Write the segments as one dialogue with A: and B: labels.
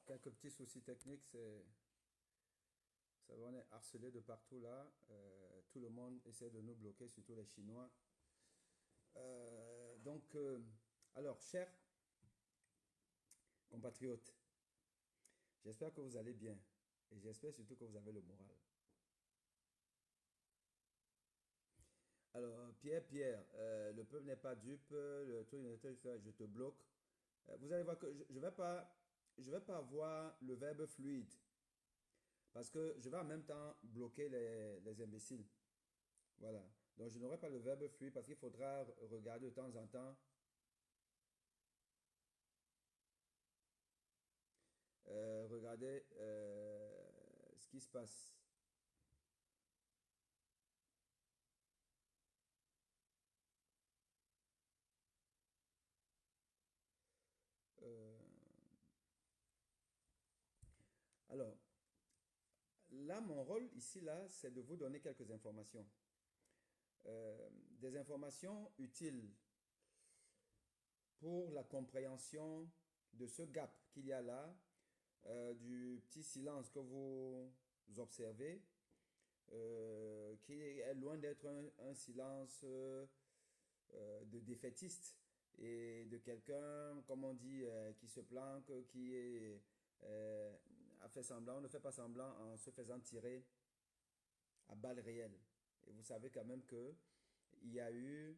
A: Quelques petits soucis techniques, ça va, on est harcelé de partout là. Tout le monde essaie de nous bloquer, surtout les Chinois. Donc, alors, chers compatriotes, j'espère que vous allez bien et j'espère surtout que vous avez le moral. Alors, Pierre, le peuple n'est pas dupe, le truc, je te bloque. Vous allez voir que je vais pas avoir le verbe fluide parce que je vais en même temps bloquer les imbéciles. Voilà. Donc, je n'aurai pas le verbe fuir parce qu'il faudra regarder de temps en temps. Regarder ce qui se passe. Euh, alors, là, mon rôle ici, là, c'est de vous donner quelques informations. Des informations utiles pour la compréhension de ce gap qu'il y a là, du petit silence que vous observez, qui est loin d'être un silence de défaitiste et de quelqu'un, comme on dit, qui se planque, euh, a fait semblant, ne fait pas semblant en se faisant tirer à balles réelles. Et vous savez quand même que il y a eu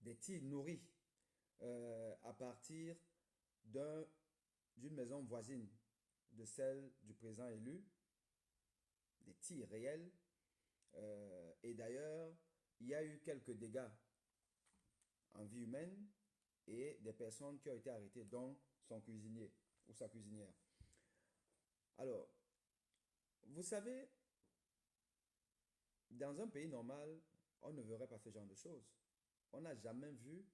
A: des tirs nourris à partir d'un, d'une maison voisine de celle du président élu, des tirs réels. Et d'ailleurs, il y a eu quelques dégâts en vie humaine et des personnes qui ont été arrêtées, dont son cuisinier ou sa cuisinière. Alors, vous savez, dans un pays normal, on ne verrait pas ce genre de choses. On n'a jamais vu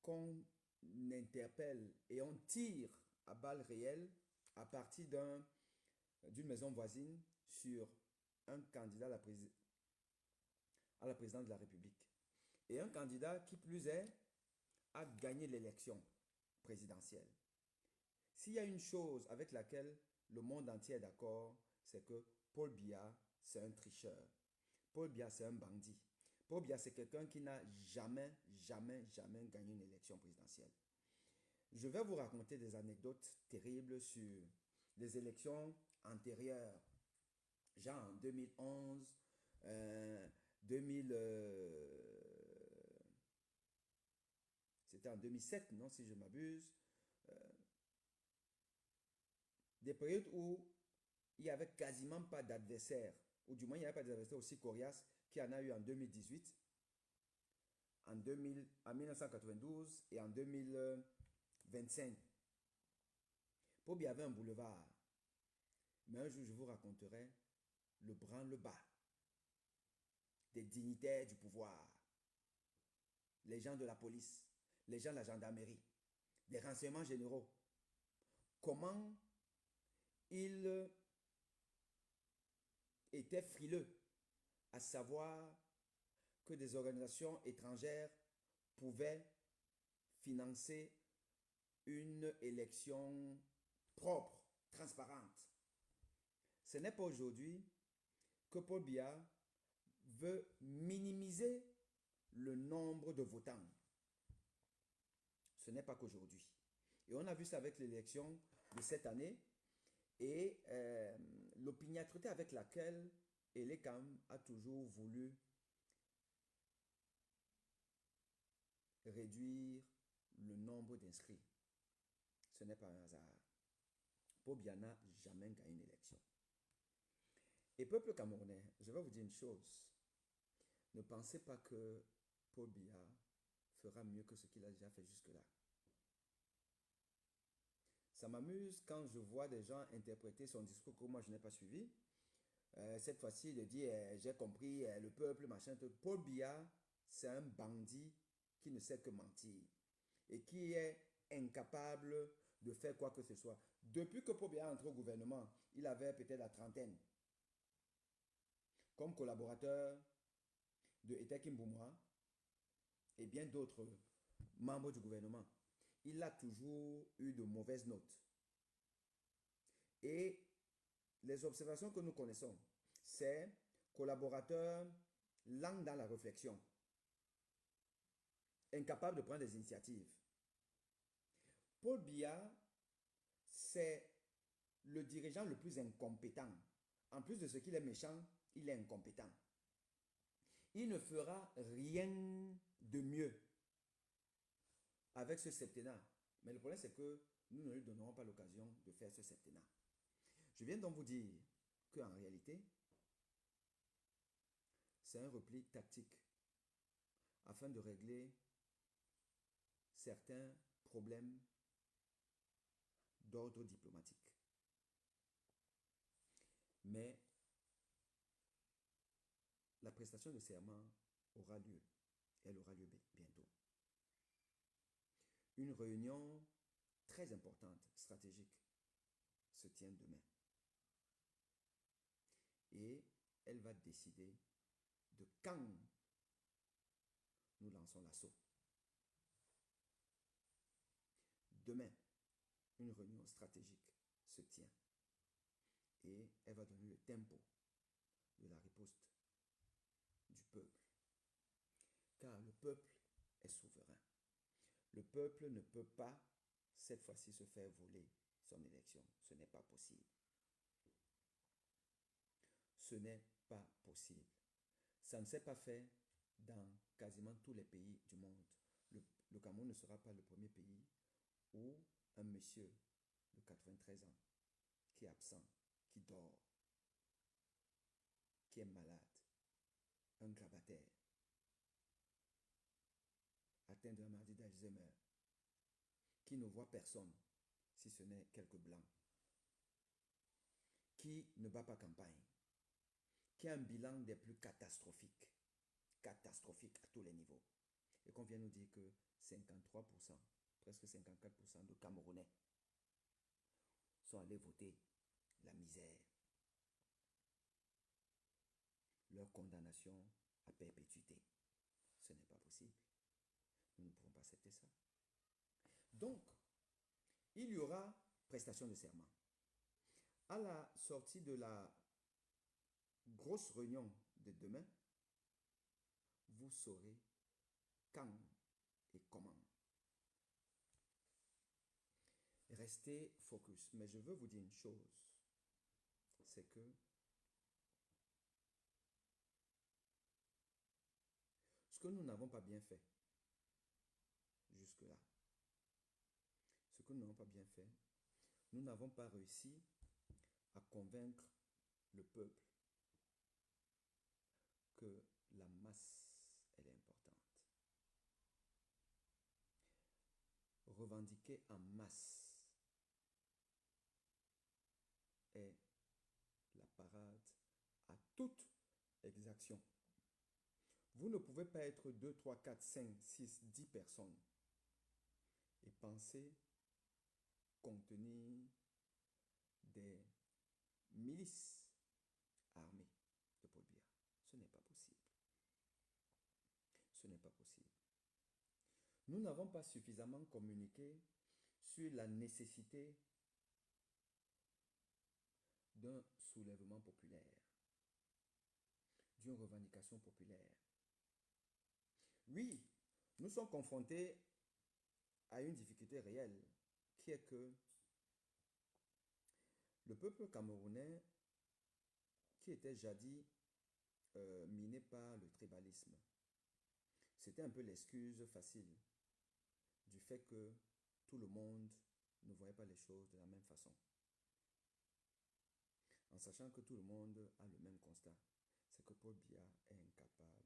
A: qu'on interpelle et on tire à balles réelles à partir d'une maison voisine sur un candidat à la présidence de la République. Et un candidat qui plus est a gagné l'élection présidentielle. S'il y a une chose avec laquelle le monde entier est d'accord, c'est que Paul Biya, c'est un tricheur. Paul Biya, c'est un bandit. Paul Biya, c'est quelqu'un qui n'a jamais gagné une élection présidentielle. Je vais vous raconter des anecdotes terribles sur les élections antérieures, genre en 2011, 2000, c'était en 2007, non, si je m'abuse, des périodes où il n'y avait quasiment pas d'adversaire, ou du moins il n'y avait pas d'adversaire aussi coriace qu'il y en a eu en 2018, en 1992 et en 2025. Pobi avait un boulevard, mais un jour je vous raconterai le branle-bas des dignitaires du pouvoir, les gens de la police, les gens de la gendarmerie, des renseignements généraux. Comment ils étaient frileux à savoir que des organisations étrangères pouvaient financer une élection propre, transparente. Ce n'est pas aujourd'hui que Paul Biya veut minimiser le nombre de votants. Ce n'est pas qu'aujourd'hui. Et on a vu ça avec l'élection de cette année et l'opiniâtreté avec laquelle Elekam a toujours voulu réduire le nombre d'inscrits. Ce n'est pas un hasard. Paul Biya n'a jamais gagné une élection. Et peuple camerounais, je vais vous dire une chose. Ne pensez pas que Paul Biya fera mieux que ce qu'il a déjà fait jusque-là. Ça m'amuse quand je vois des gens interpréter son discours que moi je n'ai pas suivi. Cette fois-ci, il dit j'ai compris, le peuple, machin. Tout. Paul Biya, c'est un bandit qui ne sait que mentir et qui est incapable de faire quoi que ce soit. Depuis que Paul Biya est entré au gouvernement, il avait peut-être la trentaine. Comme collaborateur de Etekim Boumoua et bien d'autres membres du gouvernement. il a toujours eu de mauvaises notes. Et les observations que nous connaissons, c'est collaborateur lent dans la réflexion, incapable de prendre des initiatives. Paul Biya, c'est le dirigeant le plus incompétent. En plus de ce qu'il est méchant, il est incompétent. Il ne fera rien de mieux avec ce septennat. Mais le problème, c'est que nous ne lui donnerons pas l'occasion de faire ce septennat. Je viens donc vous dire qu'en réalité, c'est un repli tactique afin de régler certains problèmes d'ordre diplomatique. Mais la prestation de serment aura lieu. Elle aura lieu bientôt. Une réunion très importante, stratégique, se tient demain. Et elle va décider de quand nous lançons l'assaut. Demain, une réunion stratégique se tient et elle va donner le tempo de la riposte du peuple. Car le peuple est souverain. Le peuple ne peut pas, cette fois-ci, se faire voler son élection. Ce n'est pas possible. Ce n'est pas possible. Ça ne s'est pas fait dans quasiment tous les pays du monde. Le Cameroun ne sera pas le premier pays où un monsieur de 93 ans, qui est absent, qui dort, qui est malade, un grabataire, atteint de la maladie d'Alzheimer, qui ne voit personne, si ce n'est quelques blancs, qui ne bat pas campagne, qui a un bilan des plus catastrophiques à tous les niveaux, et qu'on vient nous dire que 53%, presque 54% de Camerounais sont allés voter la misère, leur condamnation à perpétuité. Ce n'est pas possible. Nous ne pouvons pas accepter ça. Donc, il y aura prestation de serment. À la sortie de la grosse réunion de demain, vous saurez quand et comment. Restez focus. Mais je veux vous dire une chose, c'est que ce que nous n'avons pas bien fait jusque-là, ce que nous n'avons pas bien fait, nous n'avons pas réussi à convaincre le peuple que la masse, elle est importante. Revendiquer en masse est la parade à toute exaction. Vous ne pouvez pas être 2, 3, 4, 5, 6, 10 personnes et penser contenir des milices armées de Paul Biya. Ce n'est pas possible. Ce n'est pas possible. Nous n'avons pas suffisamment communiqué sur la nécessité d'un soulèvement populaire, d'une revendication populaire. Oui, nous sommes confrontés à une difficulté réelle, qui est que le peuple camerounais, qui était jadis miné par le tribalisme, c'était un peu l'excuse facile du fait que tout le monde ne voyait pas les choses de la même façon. En sachant que tout le monde a le même constat, c'est que Paul Biya est incapable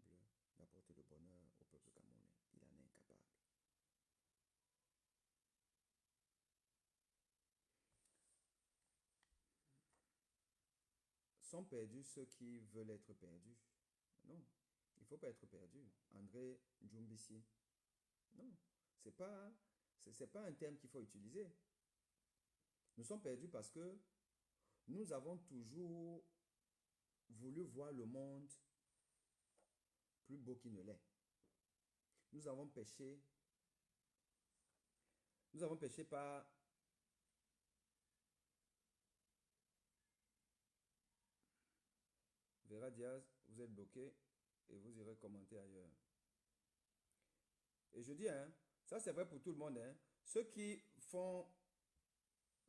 A: d'apporter le bonheur au peuple camerounais. Il en est incapable. Sont perdus ceux qui veulent être perdus. Non, il ne faut pas être perdu. André Djumbissi. Non, c'est pas un terme qu'il faut utiliser. Nous sommes perdus parce que nous avons toujours voulu voir le monde plus beau qu'il ne l'est. Nous avons péché Nous avons péché par... Vera Diaz, vous êtes bloqué et vous irez commenter ailleurs. Et je dis, hein, ça c'est vrai pour tout le monde. Hein. Ceux qui font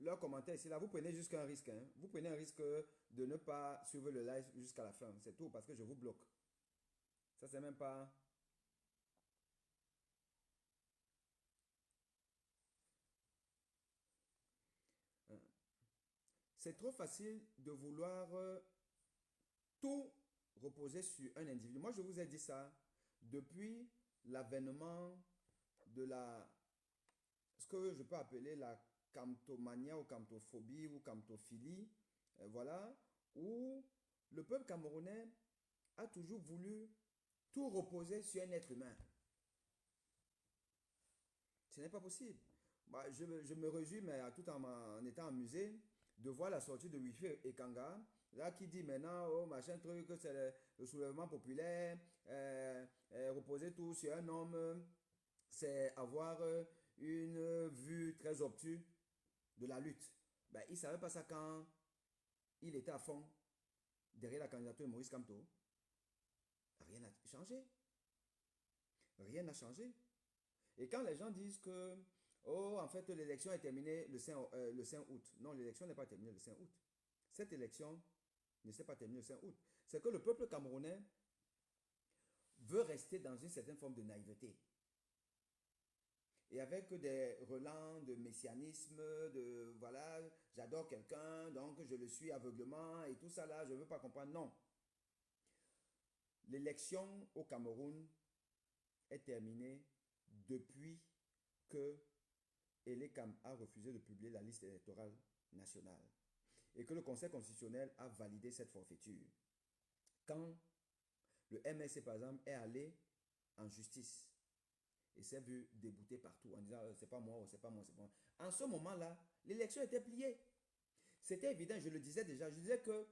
A: leurs commentaires ici, là, vous prenez jusqu'à un risque. Hein. Vous prenez un risque de ne pas suivre le live jusqu'à la fin. C'est tout, parce que je vous bloque. Ça, c'est même pas... hein. C'est trop facile de vouloir tout reposer sur un individu. Moi, je vous ai dit ça depuis l'avènement de la... ce que je peux appeler la camptomania ou camptophobie ou camptophilie, voilà, où le peuple camerounais a toujours voulu tout reposer sur un être humain. Ce n'est pas possible. Bah, je me réjouis, mais tout en étant amusé, de voir la sortie de Wifi et Kanga, là qui dit maintenant, oh machin truc, c'est le soulèvement populaire, reposer tout sur un homme, c'est avoir une vue très obtuse de la lutte. Ben, il ne savait pas ça quand il était à fond derrière la candidature de Maurice Kamto. Rien n'a changé. Rien n'a changé. Et quand les gens disent que, oh, en fait, l'élection est terminée le 5 août. Non, l'élection n'est pas terminée le 5 août. Cette élection ne s'est pas terminée le 5 août. C'est que le peuple camerounais veut rester dans une certaine forme de naïveté. Et avec des relents de messianisme, de voilà, j'adore quelqu'un, donc je le suis aveuglement et tout ça là, je ne veux pas comprendre. Non. L'élection au Cameroun est terminée depuis que Elekam a refusé de publier la liste électorale nationale et que le Conseil constitutionnel a validé cette forfaiture. Quand le MSC, par exemple, est allé en justice et s'est vu débouté partout en disant c'est pas moi, c'est pas moi, c'est pas moi. En ce moment-là, l'élection était pliée. C'était évident, je le disais déjà, je disais que,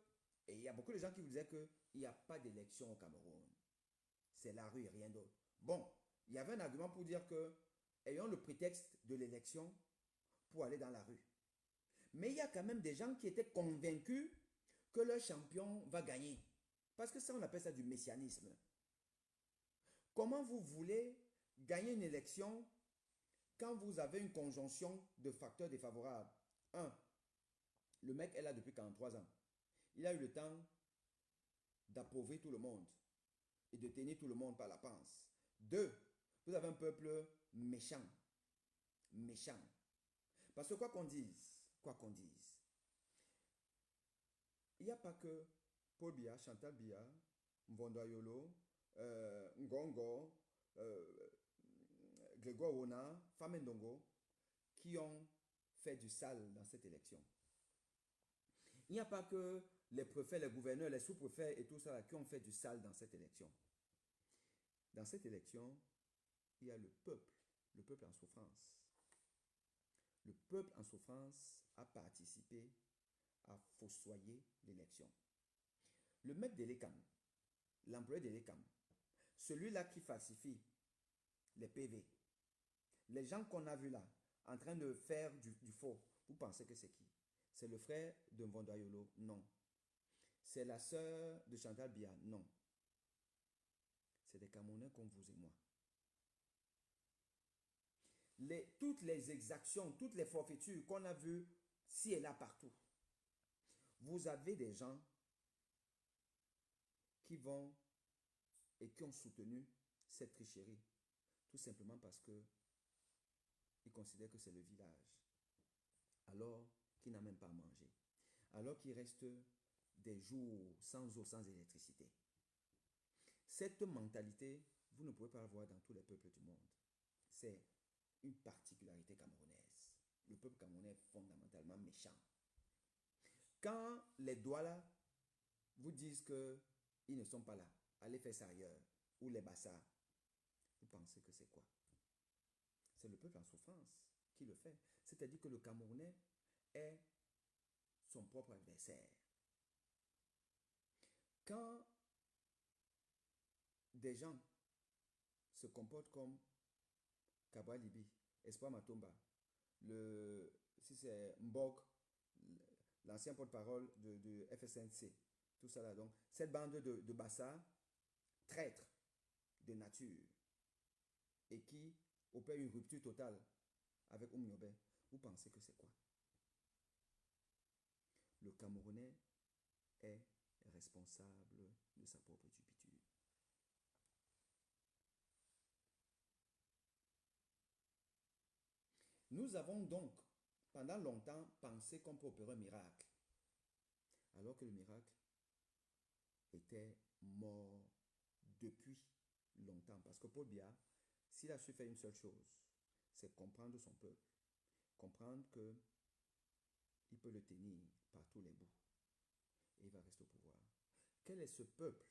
A: et il y a beaucoup de gens qui vous disaient qu'il n'y a pas d'élection au Cameroun. C'est la rue et rien d'autre. Bon, il y avait un argument pour dire que, ayons le prétexte de l'élection pour aller dans la rue. Mais il y a quand même des gens qui étaient convaincus que leur champion va gagner. Parce que ça, on appelle ça du messianisme. Comment vous voulez gagner une élection quand vous avez une conjonction de facteurs défavorables? Un, le mec est là depuis 43 ans. Il a eu le temps d'appauvrir tout le monde et de tenir tout le monde par la panse. Deux, vous avez un peuple méchant. Méchant. Parce que quoi qu'on dise, il n'y a pas que Paul Biya, Chantal Biya, Mvondoyolo, Ngongo, Grégoire Wona, Famendongo, qui ont fait du sale dans cette élection. Il n'y a pas que les préfets, les gouverneurs, les sous-préfets et tout ça qui ont fait du sale dans cette élection. Dans cette élection, il y a le peuple en souffrance. Le peuple en souffrance a participé à fossoyer l'élection. Le mec de l'ECAM, l'employé de l'ECAM, celui-là qui falsifie les PV, les gens qu'on a vus là, en train de faire du faux, vous pensez que c'est qui? C'est le frère de Mvondoyolo? Non. C'est la sœur de Chantal Biya? Non. C'est des Camerounais comme vous et moi. Toutes les exactions, toutes les forfaitures qu'on a vues ci et là partout, vous avez des gens qui vont et qui ont soutenu cette tricherie, tout simplement parce que ils considèrent que c'est le village, alors qu'il n'a même pas à manger, alors qu'il reste des jours sans eau, sans électricité. Cette mentalité, vous ne pouvez pas la voir dans tous les peuples du monde. C'est une particularité camerounaise. Le peuple camerounais est fondamentalement méchant. Quand les Douala vous disent qu'ils ne sont pas là, allez faire ça ailleurs, ou les Bassas, vous pensez que c'est quoi? C'est le peuple en souffrance qui le fait. C'est-à-dire que le Camerounais est son propre adversaire. Quand des gens se comportent comme Kabwa Libi, Espoir Matomba, si c'est Mbok, l'ancien porte-parole de FSNC, tout ça là. Donc, cette bande de Bassa, traître de nature, et qui opère une rupture totale avec Oumyobé, vous pensez que c'est quoi? Le Camerounais est responsable de sa propre turpitude. Nous avons donc, pendant longtemps, pensé qu'on peut opérer un miracle, alors que le miracle était mort depuis longtemps. Parce que Paul Biya, s'il a su faire une seule chose, c'est comprendre son peuple, comprendre qu'il peut le tenir par tous les bouts, et il va rester au pouvoir. Quel est ce peuple?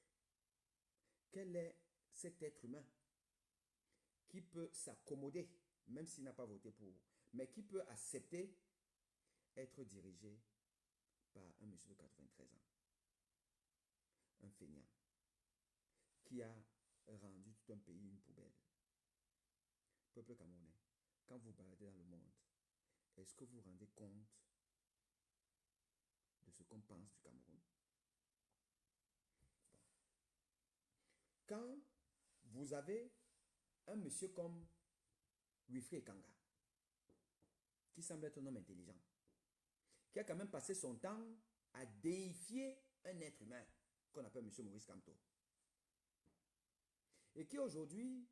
A: Quel est cet être humain qui peut s'accommoder, même s'il n'a pas voté pour, mais qui peut accepter être dirigé par un monsieur de 93 ans, un feignant, qui a rendu tout un pays une poubelle? Peuple camerounais, quand vous baladez dans le monde, est-ce que vous vous rendez compte de ce qu'on pense du Cameroun? Bon. Quand vous avez un monsieur comme Wilfried Ekanga, qui semble être un homme intelligent, qui a quand même passé son temps à déifier un être humain qu'on appelle M. Maurice Kamto, et qui aujourd'hui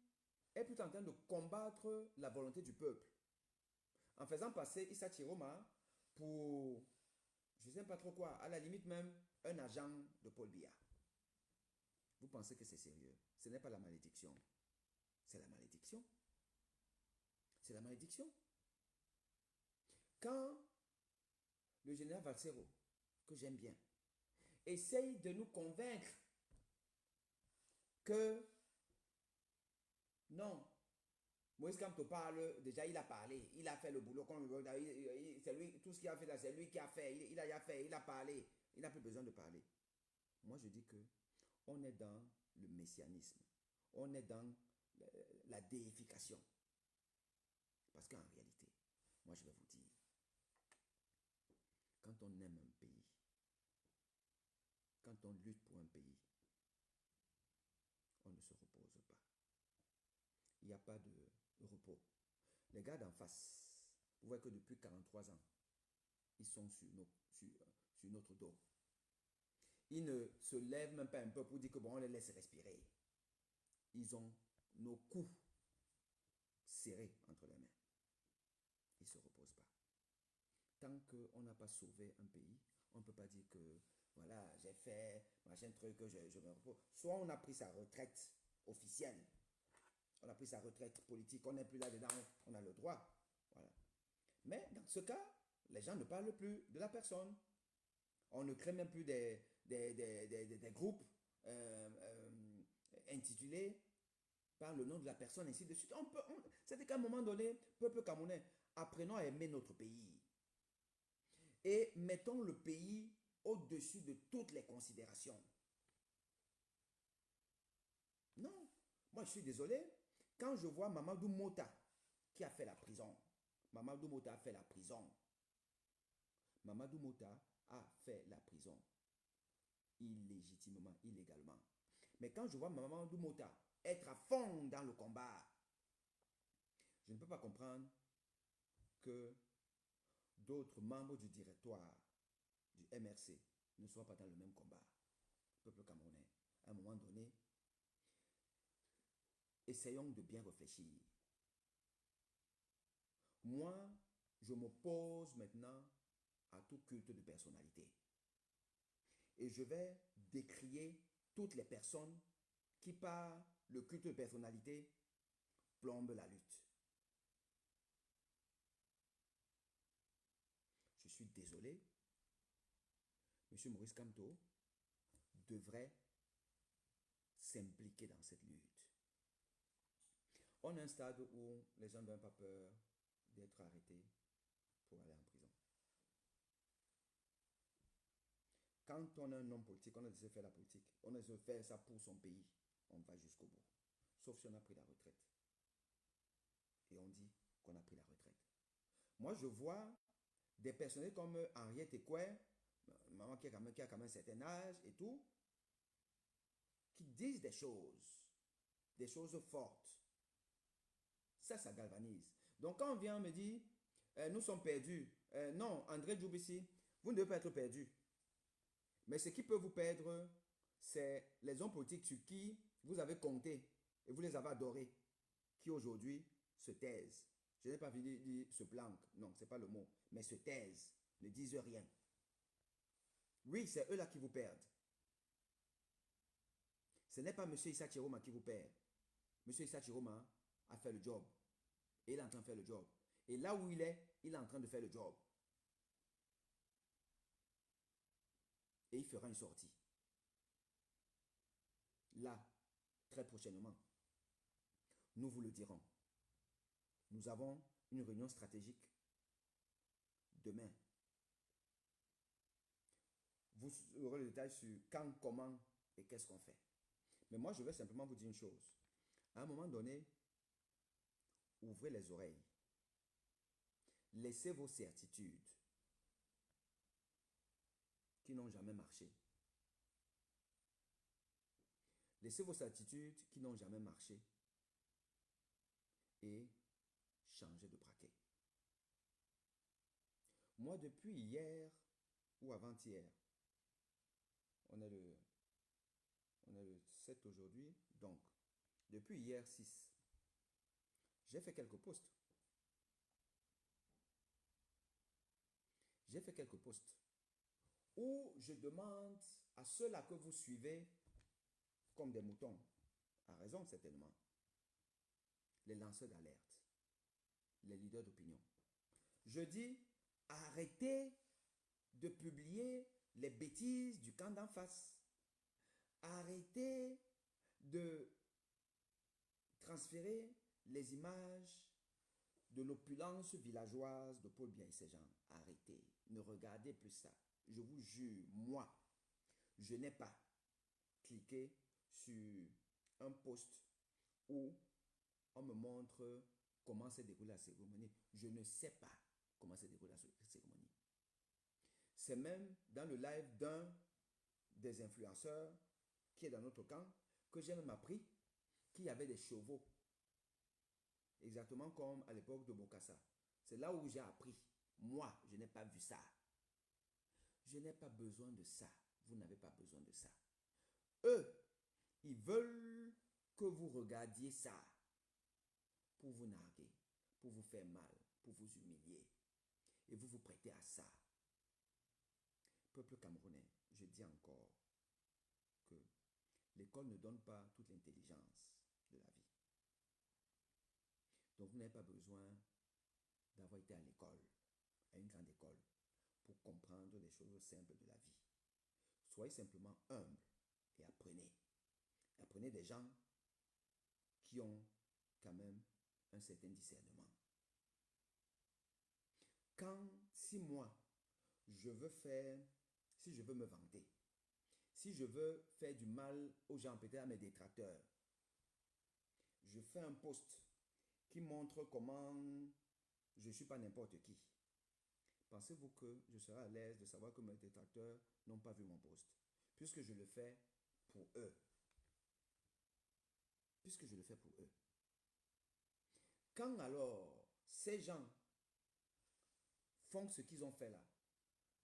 A: est plutôt en train de combattre la volonté du peuple, en faisant passer Issa Chiroma pour, je ne sais pas trop quoi, à la limite même, un agent de Paul Biya. Vous pensez que c'est sérieux? Ce n'est pas la malédiction. C'est la malédiction. C'est la malédiction. Quand le général Valsero, que j'aime bien, essaye de nous convaincre que non, Moïse Kamto parle, déjà il a parlé, il a fait le boulot, c'est lui, tout ce qu'il a fait là, c'est lui qui a fait, il a fait, il a parlé, il n'a plus besoin de parler. Moi je dis que on est dans le messianisme, on est dans la déification. Parce qu'en réalité, moi je vais vous dire, quand on aime un pays, quand on lutte pour un pays, on ne se repose pas. Il n'y a pas de repos. Les gars d'en face, vous voyez que depuis 43 ans, ils sont sur notre dos. Ils ne se lèvent même pas un peu pour dire que bon, on les laisse respirer. Ils ont nos coups serrés entre les mains. Ils ne se reposent pas. Tant qu'on n'a pas sauvé un pays, on ne peut pas dire que voilà, j'ai fait machin truc, je me repose. Soit on a pris sa retraite officielle, on a pris sa retraite politique, on n'est plus là-dedans, on a le droit. Voilà. Mais dans ce cas, les gens ne parlent plus de la personne. On ne crée même plus des groupes intitulés par le nom de la personne, ainsi de suite. C'est qu'à un moment donné, peuple camerounais, apprenons à aimer notre pays. Et mettons le pays au-dessus de toutes les considérations. Non, moi je suis désolé, quand je vois Mamadou Mota qui a fait la prison, Mamadou Mota a fait la prison, Mamadou Mota a fait la prison, illégitimement, illégalement. Mais quand je vois Mamadou Mota être à fond dans le combat, je ne peux pas comprendre que d'autres membres du directoire du MRC ne soient pas dans le même combat. Peuple camerounais, à un moment donné, essayons de bien réfléchir. Moi, je m'oppose maintenant à tout culte de personnalité. Et je vais décrier toutes les personnes qui, par le culte de personnalité, plombent la lutte. Je suis désolé, M. Maurice Kamto devrait s'impliquer dans cette lutte. On a un stade où les gens n'ont pas peur d'être arrêtés pour aller en prison. Quand on est un homme politique, on a décidé de faire la politique, on a décidé de faire ça pour son pays, on va jusqu'au bout. Sauf si on a pris la retraite. Et on dit qu'on a pris la retraite. Moi, je vois des personnalités comme Henriette Ekoué, maman qui a quand même un certain âge et tout, qui disent des choses fortes. Ça galvanise. Donc quand on vient me dire, nous sommes perdus, non, André Djoubissi, vous ne devez pas être perdu. Mais ce qui peut vous perdre, c'est les hommes politiques sur qui vous avez compté et vous les avez adorés, qui aujourd'hui se taisent. Je n'ai pas envie de dire se planquent, non, ce n'est pas le mot, mais se taisent, ne disent rien. Oui, c'est eux-là qui vous perdent. Ce n'est pas M. Issa Chiroma qui vous perd. M. Issa Chiroma a fait le job. Et il est en train de faire le job. Et là où il est en train de faire le job. Et il fera une sortie. Là, très prochainement, nous vous le dirons. Nous avons une réunion stratégique demain. Vous aurez le détail sur quand, comment et qu'est-ce qu'on fait. Mais moi, je vais simplement vous dire une chose. À un moment donné, ouvrez les oreilles. Laissez vos certitudes qui n'ont jamais marché. Laissez vos certitudes qui n'ont jamais marché et changez de braquet. Moi, depuis hier ou avant-hier, on est le 7 aujourd'hui, donc depuis hier 6, j'ai fait quelques posts. J'ai fait quelques posts où je demande à ceux-là que vous suivez comme des moutons, à raison certainement, les lanceurs d'alerte, les leaders d'opinion. Je dis, arrêtez de publier les bêtises du camp d'en face. Arrêtez de transférer les images de l'opulence villageoise de Paul Biya et ses gens. Arrêtez, ne regardez plus ça. Je vous jure, moi, je n'ai pas cliqué sur un post où on me montre comment s'est déroulée la cérémonie. Je ne sais pas comment s'est déroulée la cérémonie. C'est même dans le live d'un des influenceurs qui est dans notre camp que j'ai même appris qu'il y avait des chevaux. Exactement comme à l'époque de Bokassa. C'est là où j'ai appris. Moi, je n'ai pas vu ça. Je n'ai pas besoin de ça. Vous n'avez pas besoin de ça. Eux, ils veulent que vous regardiez ça pour vous narguer, pour vous faire mal, pour vous humilier. Et vous vous prêtez à ça. Peuple camerounais, je dis encore que l'école ne donne pas toute l'intelligence de la vie. Donc vous n'avez pas besoin d'avoir été à l'école, à une grande école, pour comprendre les choses simples de la vie. Soyez simplement humble et apprenez. Apprenez des gens qui ont quand même un certain discernement. Si moi, je veux faire, si je veux me vanter, si je veux faire du mal aux gens, peut-être à mes détracteurs, je fais un post qui montre comment je ne suis pas n'importe qui. Pensez-vous que je serai à l'aise de savoir que mes détracteurs n'ont pas vu mon post? Puisque je le fais pour eux. Puisque je le fais pour eux. Quand alors ces gens font ce qu'ils ont fait là,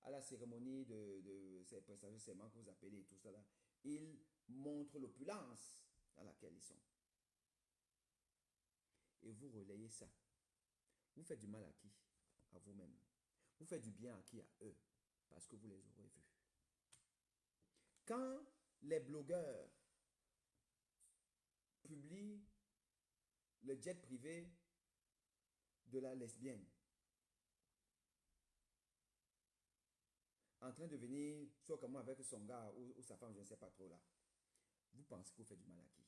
A: à la cérémonie de ces prestations de serment que vous appelez et tout ça là, ils montrent l'opulence dans laquelle ils sont. Et vous relayez ça. Vous faites du mal à qui? À vous-même. Vous faites du bien à qui? À eux. Parce que vous les aurez vus. Quand les blogueurs publient le jet privé de la lesbienne en train de venir, soit comme moi avec son gars ou sa femme, je ne sais pas trop là, vous pensez que vous faites du mal à qui?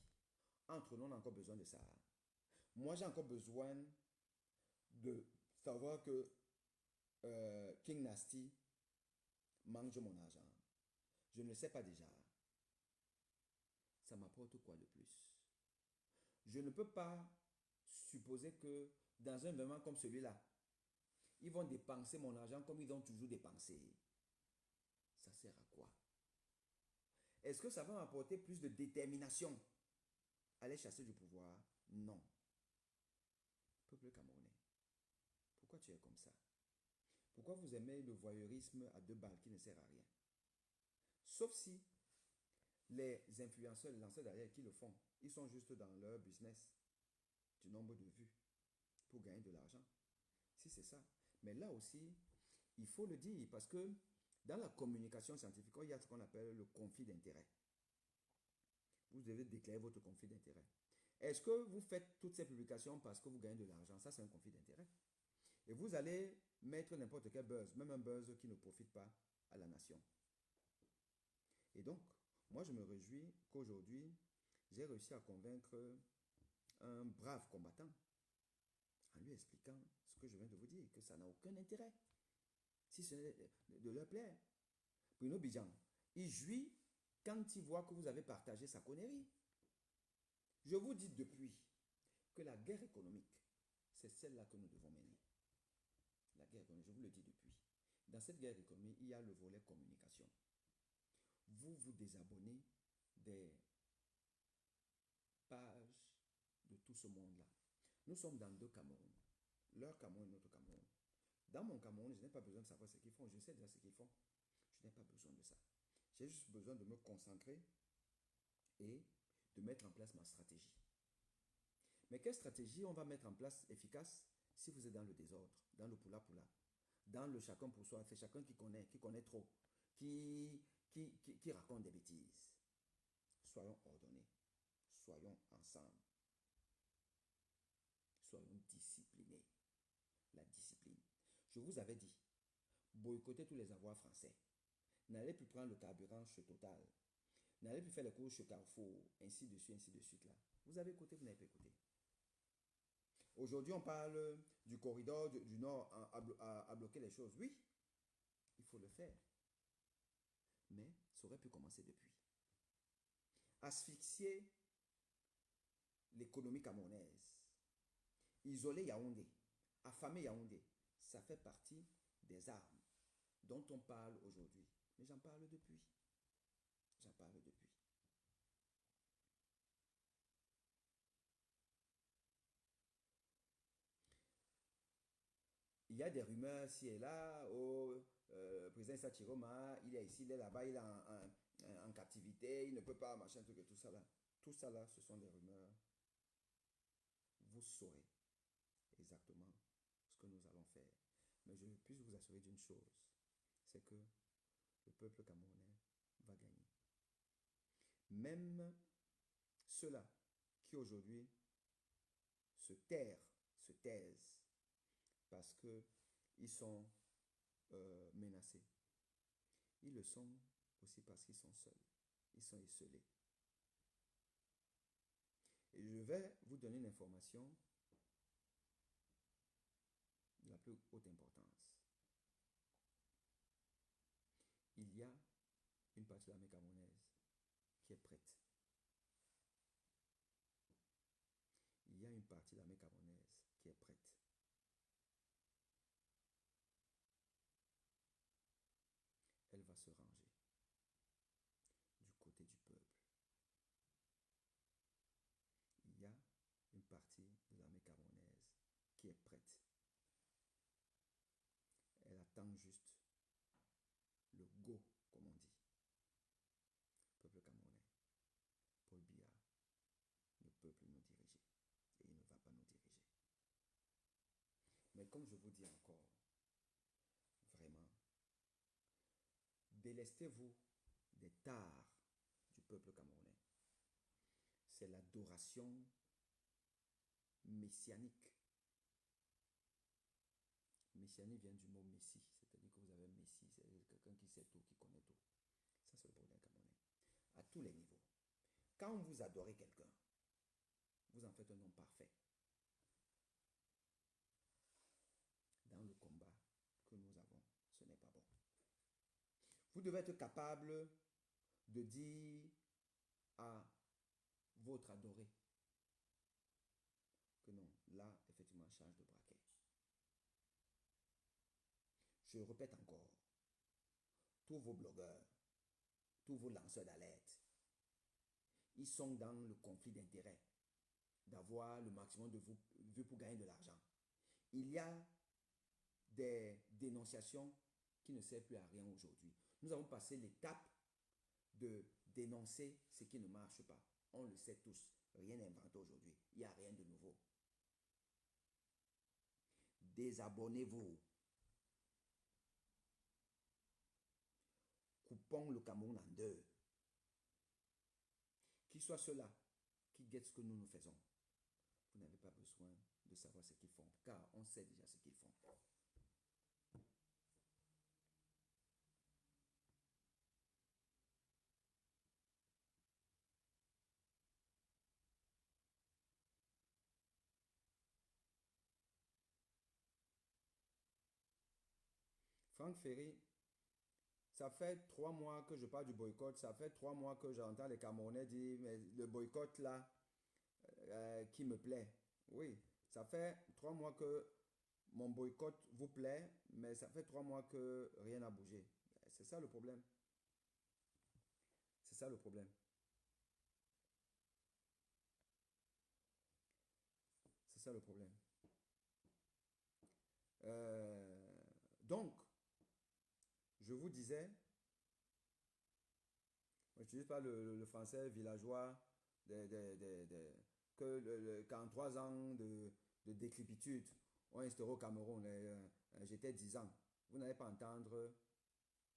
A: Entre nous, on a encore besoin de ça. Moi, j'ai encore besoin de savoir que King Nasty mange mon argent. Je ne le sais pas déjà. Ça m'apporte quoi de plus? Je ne peux pas supposer que dans un événement comme celui-là, Ils vont dépenser mon argent comme ils ont toujours dépensé. Ça sert à quoi? Est-ce que ça va m'apporter plus de détermination? Aller chasser du pouvoir? Non. Peuple camerounais, pourquoi tu es comme ça? Pourquoi vous aimez le voyeurisme à 2 balles qui ne sert à rien? Sauf si les influenceurs, les lanceurs derrière qui le font, ils sont juste dans leur business du nombre de vues pour gagner de l'argent. Si c'est ça. Mais là aussi, il faut le dire parce que dans la communication scientifique, il y a ce qu'on appelle le conflit d'intérêt. Vous devez déclarer votre conflit d'intérêt. Est-ce que vous faites toutes ces publications parce que vous gagnez de l'argent? Ça, c'est un conflit d'intérêt. Et vous allez mettre n'importe quel buzz, même un buzz qui ne profite pas à la nation. Et donc, moi, je me réjouis qu'aujourd'hui, j'ai réussi à convaincre un brave combattant en lui expliquant ce que je viens de vous dire, que ça n'a aucun intérêt, si ce n'est de leur plaire. Bruno Bidjan, il jouit quand il voit que vous avez partagé sa connerie. Je vous dis depuis que la guerre économique, c'est celle-là que nous devons mener. La guerre économique, je vous le dis depuis. Dans cette guerre économique, il y a le volet communication. Vous vous désabonnez des pages de tout ce monde-là. Nous sommes dans 2 Cameroun. Leur Cameroun et notre Cameroun. Dans mon Cameroun, je n'ai pas besoin de savoir ce qu'ils font. Je sais déjà ce qu'ils font. Je n'ai pas besoin de ça. J'ai juste besoin de me concentrer et de mettre en place ma stratégie. Mais quelle stratégie on va mettre en place efficace si vous êtes dans le désordre, dans le poula-poula, dans le chacun pour soi, c'est chacun qui connaît trop, qui raconte des bêtises. Soyons ordonnés, soyons ensemble, soyons disciplinés. La discipline. Je vous avais dit, boycottez tous les avoirs français. N'allez plus prendre le carburant chez Total. N'allez plus faire les courses chez Carrefour, ainsi de suite là. Vous avez écouté, vous n'avez pas écouté. Aujourd'hui, on parle du corridor du Nord à bloquer les choses. Oui, il faut le faire. Mais ça aurait pu commencer depuis. Asphyxier l'économie camerounaise, isoler Yaoundé, affamer Yaoundé, ça fait partie des armes dont on parle aujourd'hui. Mais j'en parle depuis. J'en parle depuis. Il y a des rumeurs ci et là. Le président Sachiroma, il est ici, il est là-bas, il est en captivité, il ne peut pas, machin, truc et tout ça là. Tout ça là, ce sont des rumeurs. Vous saurez exactement ce que nous allons faire. Mais je puis vous assurer d'une chose, c'est que le peuple camerounais va gagner. Même ceux-là qui aujourd'hui se taisent parce qu'ils sont menacés, ils le sont aussi parce qu'ils sont seuls, ils sont isolés. Et je vais vous donner une information de la plus haute importance. Il y a une partie de l'armée camerounaise qui est prête. Il y a une partie de l'armée camerounaise qui est prête. Elle va se ranger du côté du peuple. Il y a une partie de l'armée camerounaise qui est prête. Elle attend juste le go, comme on dit. Peuple camerounais, Paul Biya ne peut plus nous diriger et il ne va pas nous diriger. Mais comme je vous dis encore, vraiment, délestez-vous des tares du peuple camerounais. C'est l'adoration messianique. Messianique vient du mot messie, c'est-à-dire que vous avez un messie, c'est quelqu'un qui sait tout, qui connaît tout. Ça, c'est le problème camerounais. À tous les niveaux. Quand vous adorez quelqu'un, vous en faites un homme parfait. Dans le combat que nous avons, ce n'est pas bon. Vous devez être capable de dire à votre adoré que non, là, effectivement, change de braquet. Je répète encore, tous vos blogueurs, tous vos lanceurs d'alerte, ils sont dans le conflit d'intérêts d'avoir le maximum de vues pour gagner de l'argent. Il y a des dénonciations qui ne servent plus à rien aujourd'hui. Nous avons passé l'étape de dénoncer ce qui ne marche pas. On le sait tous. Rien n'est inventé aujourd'hui. Il n'y a rien de nouveau. Désabonnez-vous. Coupons le Cameroun en deux. Qui soit ceux-là qui guettent ce que nous faisons. Vous n'avez pas besoin de savoir ce qu'ils font, car on sait déjà ce qu'ils font. Franck Ferry, ça fait 3 mois que je parle du boycott, ça fait 3 mois que j'entends les Camerounais dire, mais le boycott là, qui me plaît. Oui, ça fait 3 mois que mon boycott vous plaît, mais ça fait 3 mois que rien n'a bougé. C'est ça le problème. C'est ça le problème. C'est ça le problème. Donc, je vous disais, je n'utilise pas le français villageois, qu'en 3 ans de décrépitude, on instauré au Cameroun, j'étais 10 ans. Vous n'allez pas entendre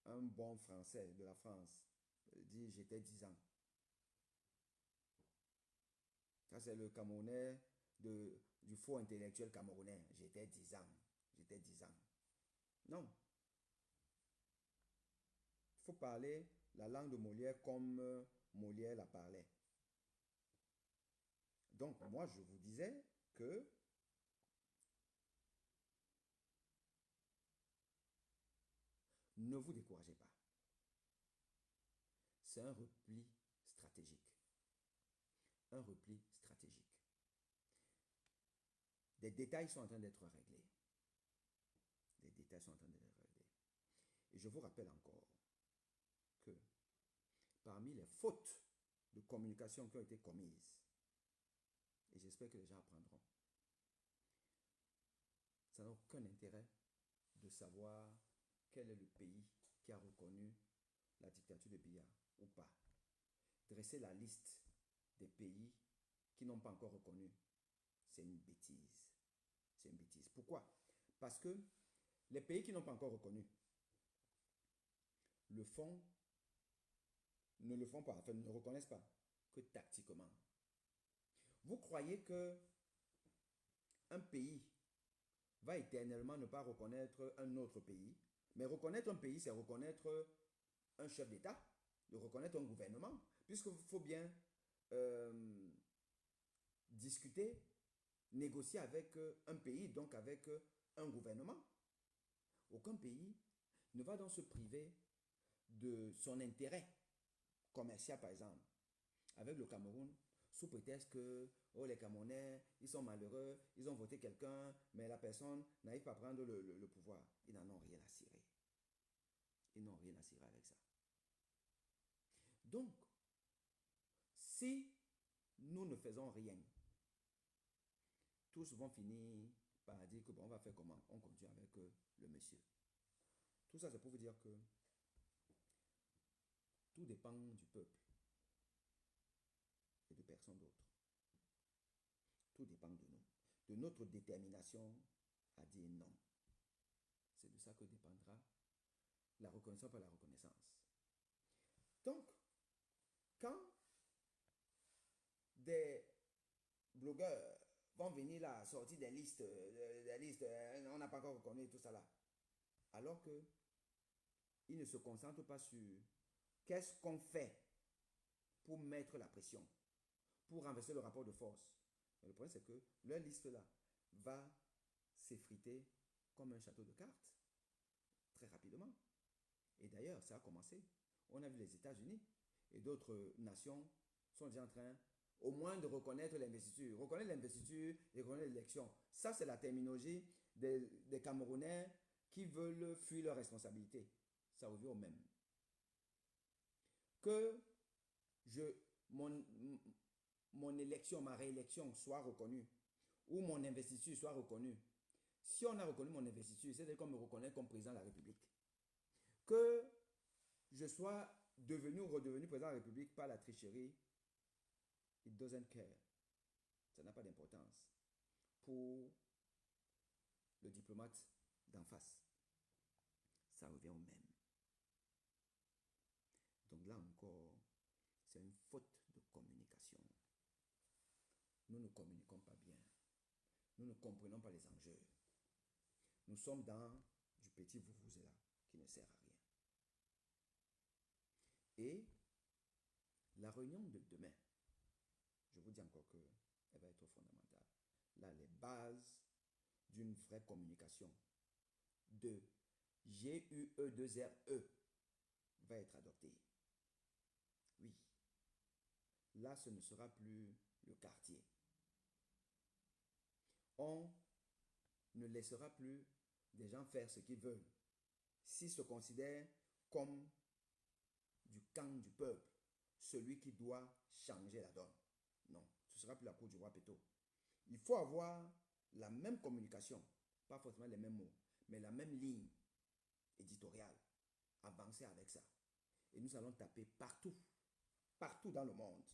A: un bon français de la France dire j'étais 10 ans. Ça, c'est le Camerounais du faux intellectuel camerounais. J'étais 10 ans. J'étais 10 ans. Non. Il faut parler la langue de Molière comme Molière la parlait. Donc, moi, je vous disais que ne vous découragez pas. C'est un repli stratégique. Un repli stratégique. Des détails sont en train d'être réglés. Des détails sont en train d'être réglés. Et je vous rappelle encore que parmi les fautes de communication qui ont été commises, et j'espère que les gens apprendront, ça n'a aucun intérêt de savoir quel est le pays qui a reconnu la dictature de Biya ou pas. Dresser la liste des pays qui n'ont pas encore reconnu, c'est une bêtise. C'est une bêtise. Pourquoi? Parce que les pays qui n'ont pas encore reconnu ne le font pas, enfin ne le reconnaissent pas que tactiquement. Vous croyez que un pays va éternellement ne pas reconnaître un autre pays, mais reconnaître un pays, c'est reconnaître un chef d'État, de reconnaître un gouvernement, puisqu'il faut bien discuter, négocier avec un pays, donc avec un gouvernement. Aucun pays ne va donc se priver de son intérêt commercial, par exemple, avec le Cameroun, sous prétexte que oh, les Camerounais, ils sont malheureux, ils ont voté quelqu'un, mais la personne n'arrive pas à prendre le pouvoir. Ils n'en ont rien à cirer. Ils n'ont rien à cirer avec ça. Donc, si nous ne faisons rien, tous vont finir par dire que bon, on va faire comment? On continue avec le monsieur. Tout ça, c'est pour vous dire que tout dépend du peuple et de personne d'autre. Tout dépend de nous, de notre détermination à dire non. C'est de ça que dépendra la reconnaissance par la reconnaissance. Donc, quand des blogueurs vont venir là, sortir des listes, on n'a pas encore reconnu tout ça là, alors que ils ne se concentrent pas sur qu'est-ce qu'on fait pour mettre la pression, pour renverser le rapport de force. Mais le problème, c'est que leur liste-là va s'effriter comme un château de cartes, très rapidement. Et d'ailleurs, ça a commencé. On a vu les États-Unis et d'autres nations sont déjà en train, au moins, de reconnaître l'investiture. Reconnaître l'investiture et reconnaître l'élection. Ça, c'est la terminologie des Camerounais qui veulent fuir leurs responsabilités. Ça revient au même. Que je, mon, mon élection, ma réélection soit reconnue, ou mon investiture soit reconnue. Si on a reconnu mon investiture, c'est-à-dire qu'on me reconnaît comme président de la République. Que je sois devenu ou redevenu président de la République par la tricherie, it doesn't care. Ça n'a pas d'importance pour le diplomate d'en face. Ça revient au même. Donc là encore, c'est une faute de communication. Nous ne communiquons pas bien. Nous ne comprenons pas les enjeux. Nous sommes dans du petit vous-vous-là qui ne sert à rien. Et la réunion de demain, je vous dis encore qu'elle va être fondamentale. Là, les bases d'une vraie communication de GUE2RE va être adoptée. Oui. Là, ce ne sera plus le quartier. On ne laissera plus des gens faire ce qu'ils veulent. S'ils se considèrent comme du camp du peuple, celui qui doit changer la donne. Non, ce ne sera plus la cour du roi Péto. Il faut avoir la même communication, pas forcément les mêmes mots, mais la même ligne éditoriale. Avancer avec ça. Et nous allons taper partout, partout dans le monde.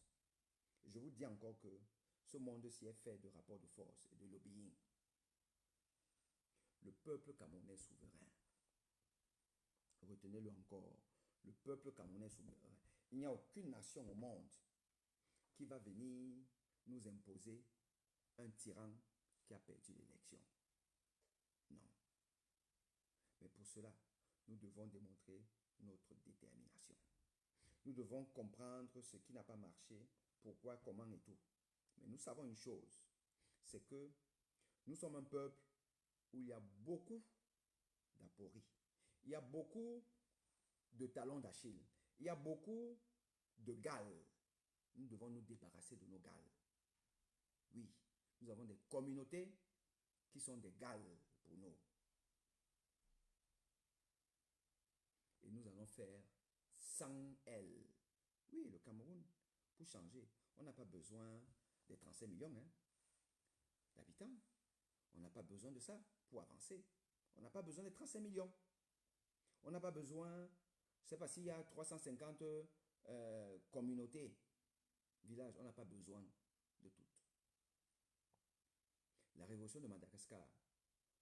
A: Je vous dis encore que ce monde-ci est fait de rapports de force et de lobbying. Le peuple camerounais souverain. Retenez-le encore. Le peuple camerounais souverain. Il n'y a aucune nation au monde qui va venir nous imposer un tyran qui a perdu l'élection. Non. Mais pour cela, nous devons démontrer notre détermination. Nous devons comprendre ce qui n'a pas marché, pourquoi, comment et tout. Mais nous savons une chose, c'est que nous sommes un peuple où il y a beaucoup d'apories. Il y a beaucoup de talons d'Achille. Il y a beaucoup de galles. Nous devons nous débarrasser de nos galles. Oui, nous avons des communautés qui sont des galles pour nous. Et nous allons faire sans elles. Oui, le Cameroun, pour changer, on n'a pas besoin des 35 millions d'habitants. On n'a pas besoin de ça pour avancer. On n'a pas besoin des 35 millions. On n'a pas besoin, je ne sais pas s'il y a 350 communautés, villages, on n'a pas besoin de toutes. La révolution de Madagascar,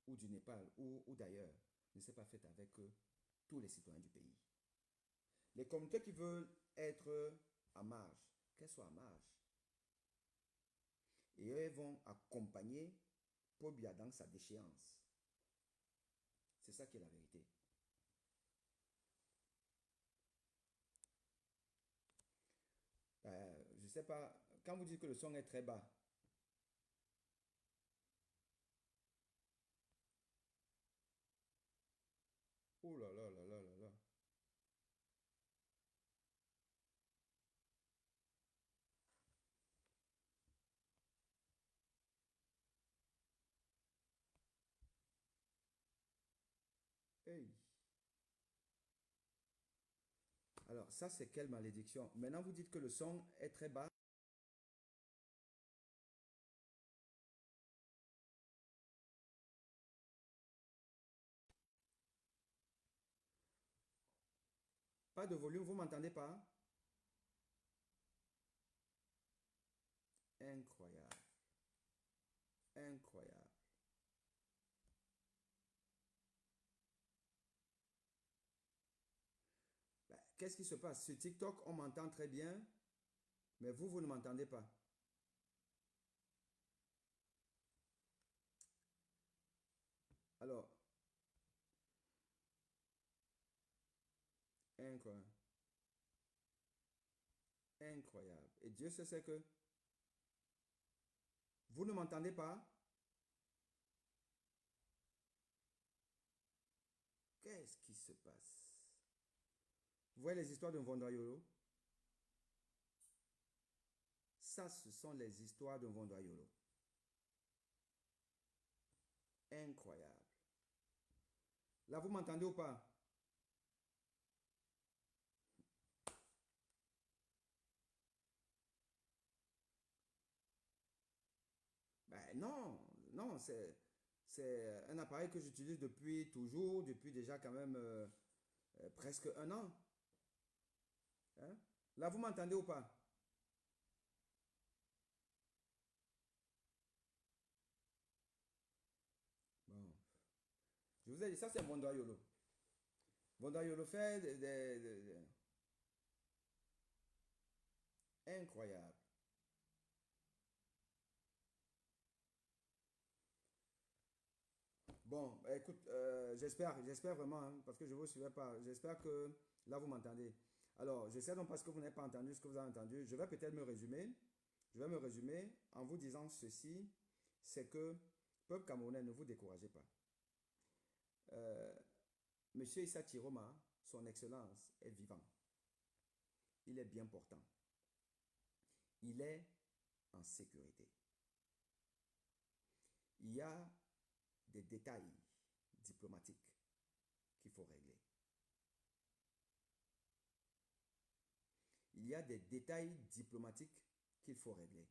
A: ou du Népal, ou d'ailleurs, ne s'est pas faite avec tous les citoyens du pays. Les communautés qui veulent être à marge, qu'elles soient à marge. Et elles vont accompagner Paul Biya dans sa déchéance. C'est ça qui est la vérité. Je ne sais pas, quand vous dites que le son est très bas, oh là là là là là là. Hey. Alors, ça, c'est quelle malédiction? Maintenant, vous dites que le son est très bas. Pas de volume, vous m'entendez pas? Incroyable. Incroyable. Ben, qu'est-ce qui se passe? Sur TikTok, on m'entend très bien, mais vous, vous ne m'entendez pas. Alors, incroyable. Incroyable. Et Dieu sait que vous ne m'entendez pas? Qu'est-ce qui se passe? Vous voyez les histoires de Vondoyolo? Ça, ce sont les histoires de Là, vous m'entendez ou pas? Ben non, non, c'est un appareil que j'utilise depuis toujours, depuis déjà quand même presque un an. Hein. Là, vous m'entendez ou pas? Bon. Je vous ai dit, ça c'est Bondoyolo. Bondoyolo fait incroyable. Bon, bah, écoute, j'espère vraiment, hein, parce que je ne vous suivais pas. J'espère que là vous m'entendez. Alors, je sais donc parce que vous n'avez pas entendu ce que vous avez entendu. Je vais peut-être me résumer. Je vais me résumer en vous disant ceci, c'est que, peuple camerounais, ne vous découragez pas. Euh, Monsieur Issa Chiroma, son excellence est vivant. Il est bien portant. Il est en sécurité. Il y a des détails diplomatiques qu'il faut régler. Il y a des détails diplomatiques qu'il faut régler.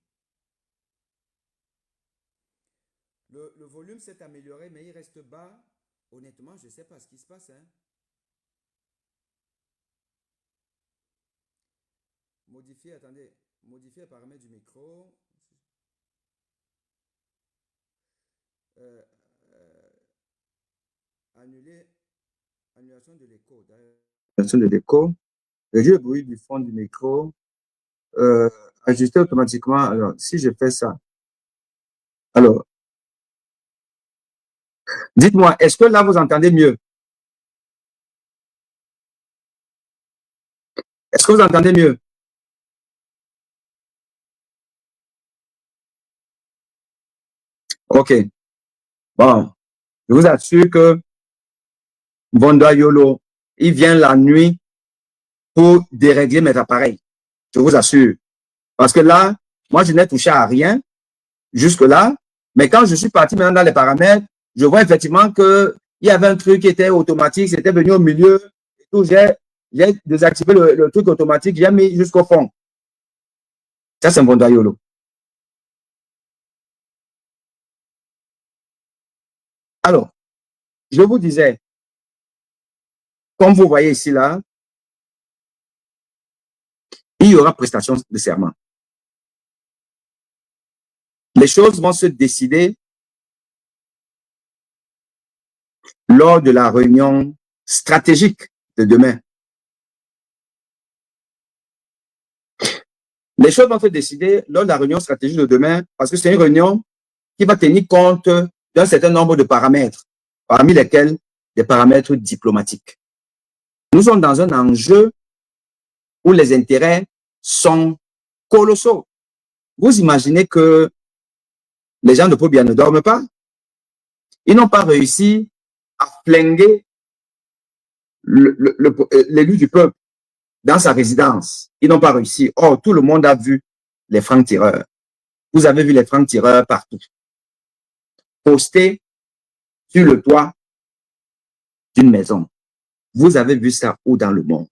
A: Le volume s'est amélioré, mais il reste bas. Honnêtement, je ne sais pas ce qui se passe. Hein. Modifier, attendez. Modifier les paramètres du micro. Euh, euh, annuler. Annulation de l'écho. Annulation de l'écho. Réduire le bruit du fond du micro. Ajuster automatiquement. Alors, si je fais ça. Alors, dites-moi, est-ce que là, vous entendez mieux? Est-ce que vous entendez mieux? OK. Bon, je vous assure que Bondoa Yolo, il vient la nuit pour dérégler mes appareils. Je vous assure. Parce que là, moi, je n'ai touché à rien jusque-là. Mais quand je suis parti maintenant dans les paramètres, je vois effectivement qu'il y avait un truc qui était automatique, c'était venu au milieu. J'ai désactivé le truc automatique, j'ai mis jusqu'au fond. Ça, c'est un bon doyolo. Alors, je vous disais, comme vous voyez ici, là, il y aura prestation de serment. Les choses vont se décider lors de la réunion stratégique de demain. Les choses vont se décider lors de la réunion stratégique de demain parce que c'est une réunion qui va tenir compte d'un certain nombre de paramètres, parmi lesquels des paramètres diplomatiques. Nous sommes dans un enjeu où les intérêts sont colossaux. Vous imaginez que les gens de Pobia ne dorment pas? Ils n'ont pas réussi à flinguer l'élu du peuple dans sa résidence. Ils n'ont pas réussi. Or, tout le monde a vu les francs-tireurs. Vous avez vu les francs-tireurs partout. Postés sur le toit d'une maison. Vous avez vu ça où dans le monde?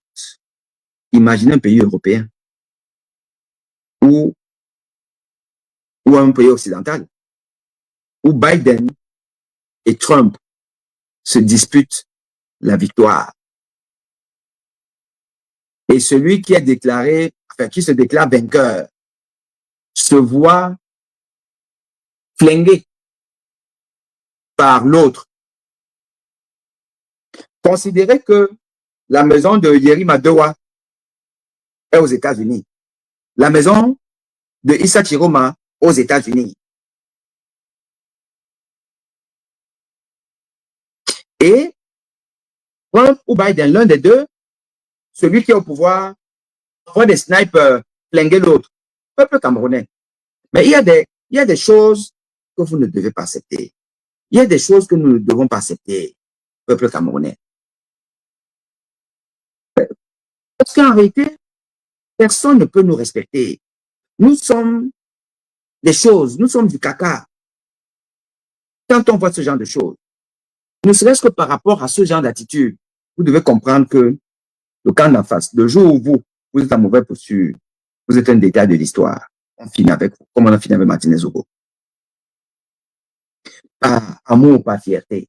A: Imaginez un pays européen ou, ou un pays occidental où Biden et Trump se disputent la victoire. Et celui qui est déclaré, enfin, qui se déclare vainqueur, se voit flingué par l'autre. Considérez que la maison de Yeri Madowa est aux États-Unis. La maison de Issa Chiroma aux États-Unis. Et Trump ou Biden, l'un des deux, celui qui est au pouvoir, envoie des snipers flinguer l'autre. Peuple camerounais. Mais il y a des choses que vous ne devez pas accepter. Il y a des choses que nous ne devons pas accepter, peuple camerounais. Parce qu'en réalité, personne ne peut nous respecter. Nous sommes des choses, nous sommes du caca. Quand on voit ce genre de choses,
B: Ne serait-ce que par rapport à ce genre d'attitude, vous devez comprendre que le camp d'en face, le jour où vous êtes en mauvaise posture, vous êtes un détail de l'histoire. On finit avec vous, comme on a fini avec Martinez Zogo. Par amour, par fierté,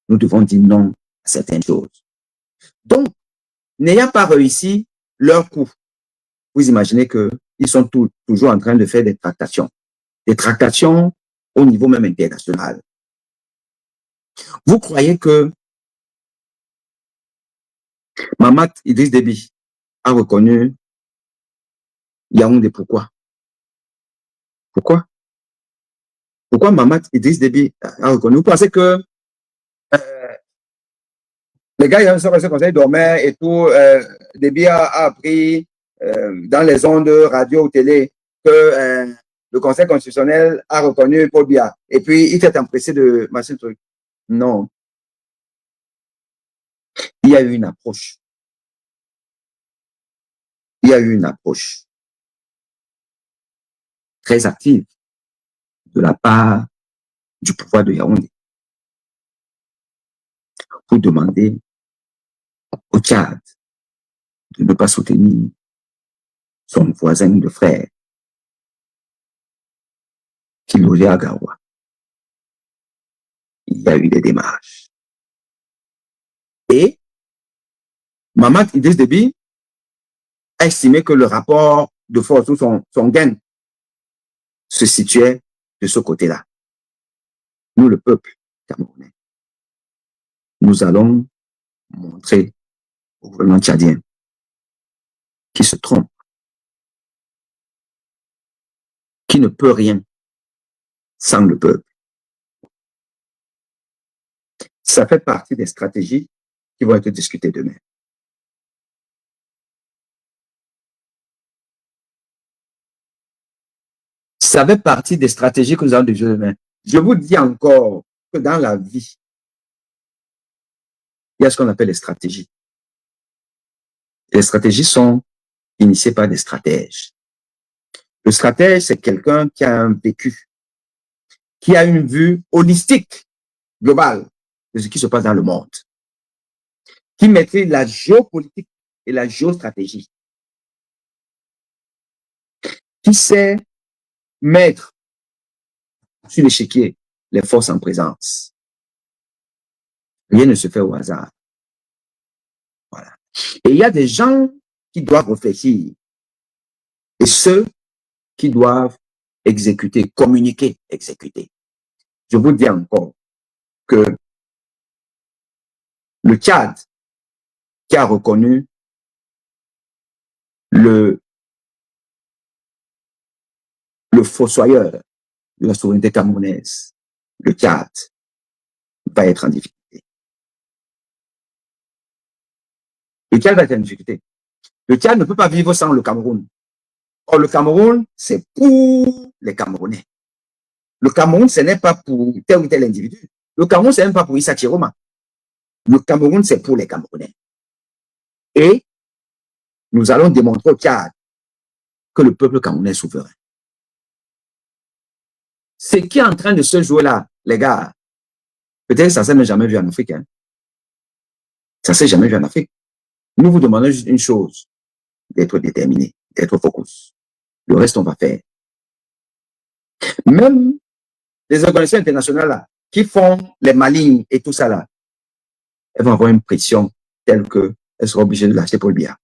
B: nous devons dire non à certaines choses. Donc, n'ayant pas réussi leur coup, vous imaginez qu'ils sont toujours en train de faire des tractations au niveau même international. Vous croyez que Mahamat Idriss Déby a reconnu Yaoundé? Pourquoi? Pourquoi Mahamat Idriss Déby a reconnu? Vous pensez que les gars, ils sont restés comme ça, ils dormaient et tout. Déby a appris dans les ondes radio ou télé que le Conseil constitutionnel a reconnu Paul Biya. Et puis, il s'est empressé de machin truc. Non. Il y a eu une approche. Il y a eu une approche très active de la part du pouvoir de Yaoundé pour demander au Tchad de ne pas soutenir son voisin de frère qui logeait à Garoua. Il y a eu des démarches. Et Mahamat Idriss Déby a estimé que le rapport de force ou son gain se situait de ce côté-là. Nous, le peuple camerounais, nous allons montrer au gouvernement tchadien qui se trompe, qui ne peut rien sans le peuple. Ça fait partie des stratégies qui vont être discutées demain. Ça fait partie des stratégies que nous allons discuter demain. Je vous dis encore que dans la vie, il y a ce qu'on appelle les stratégies. Les stratégies sont initiées par des stratèges. Le stratège, c'est quelqu'un qui a un vécu, qui a une vue holistique, globale, de ce qui se passe dans le monde, qui maîtrise la géopolitique et la géostratégie, qui sait mettre sur l'échiquier les forces en présence. Rien ne se fait au hasard. Voilà. Et il y a des gens qui doivent réfléchir et ceux qui doivent exécuter, communiquer, exécuter. Je vous dis encore que le Tchad, qui a reconnu le fossoyeur de la souveraineté camerounaise, le Tchad, va être en difficulté. Le Tchad va être en difficulté. Le Tchad ne peut pas vivre sans le Cameroun. Or, le Cameroun, c'est pour les Camerounais. Le Cameroun, ce n'est pas pour tel ou tel individu. Le Cameroun, ce n'est même pas pour Issa Chiroma. Le Cameroun, c'est pour les Camerounais. Et nous allons démontrer au Tchad que le peuple camerounais est souverain. Ce qui est en train de se jouer là, les gars, peut-être que ça ne s'est jamais vu en Afrique. Hein. Ça ne s'est jamais vu en Afrique. Nous vous demandons juste une chose, d'être déterminé, d'être focus. Le reste, on va faire. Même les organisations internationales là, qui font les malignes et tout ça là, elles vont avoir une pression telle qu'elles seront obligées de lâcher Paul Biya.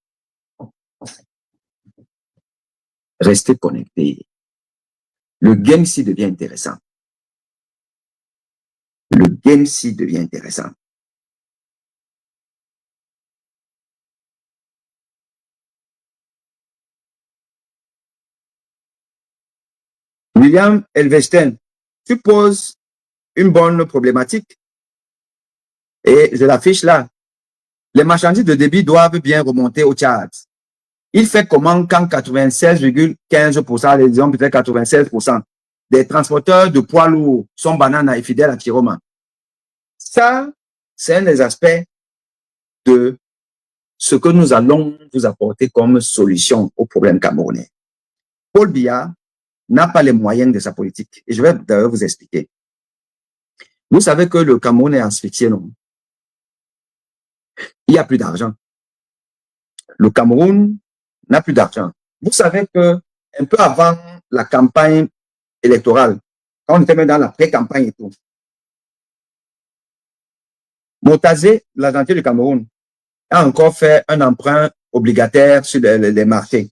B: Restez connectés. Le game-ci devient intéressant. Le game-ci devient intéressant. William Elvestein, tu poses une bonne problématique et je l'affiche là. Les marchandises de débit doivent bien remonter au Tchad. Il fait comment quand 96,15%, disons peut-être 96% des transporteurs de poids lourds sont bananes et fidèles à Chiroma. Ça, c'est un des aspects de ce que nous allons vous apporter comme solution au problème camerounais. Paul Biya n'a pas les moyens de sa politique. Et je vais d'ailleurs vous expliquer. Vous savez que le Cameroun est asphyxié, non? Il n'y a plus d'argent. Le Cameroun n'a plus d'argent. Vous savez que un peu avant la campagne électorale, quand on était même dans la pré-campagne et tout, Botazé, l'argentier du Cameroun, a encore fait un emprunt obligataire sur les marchés.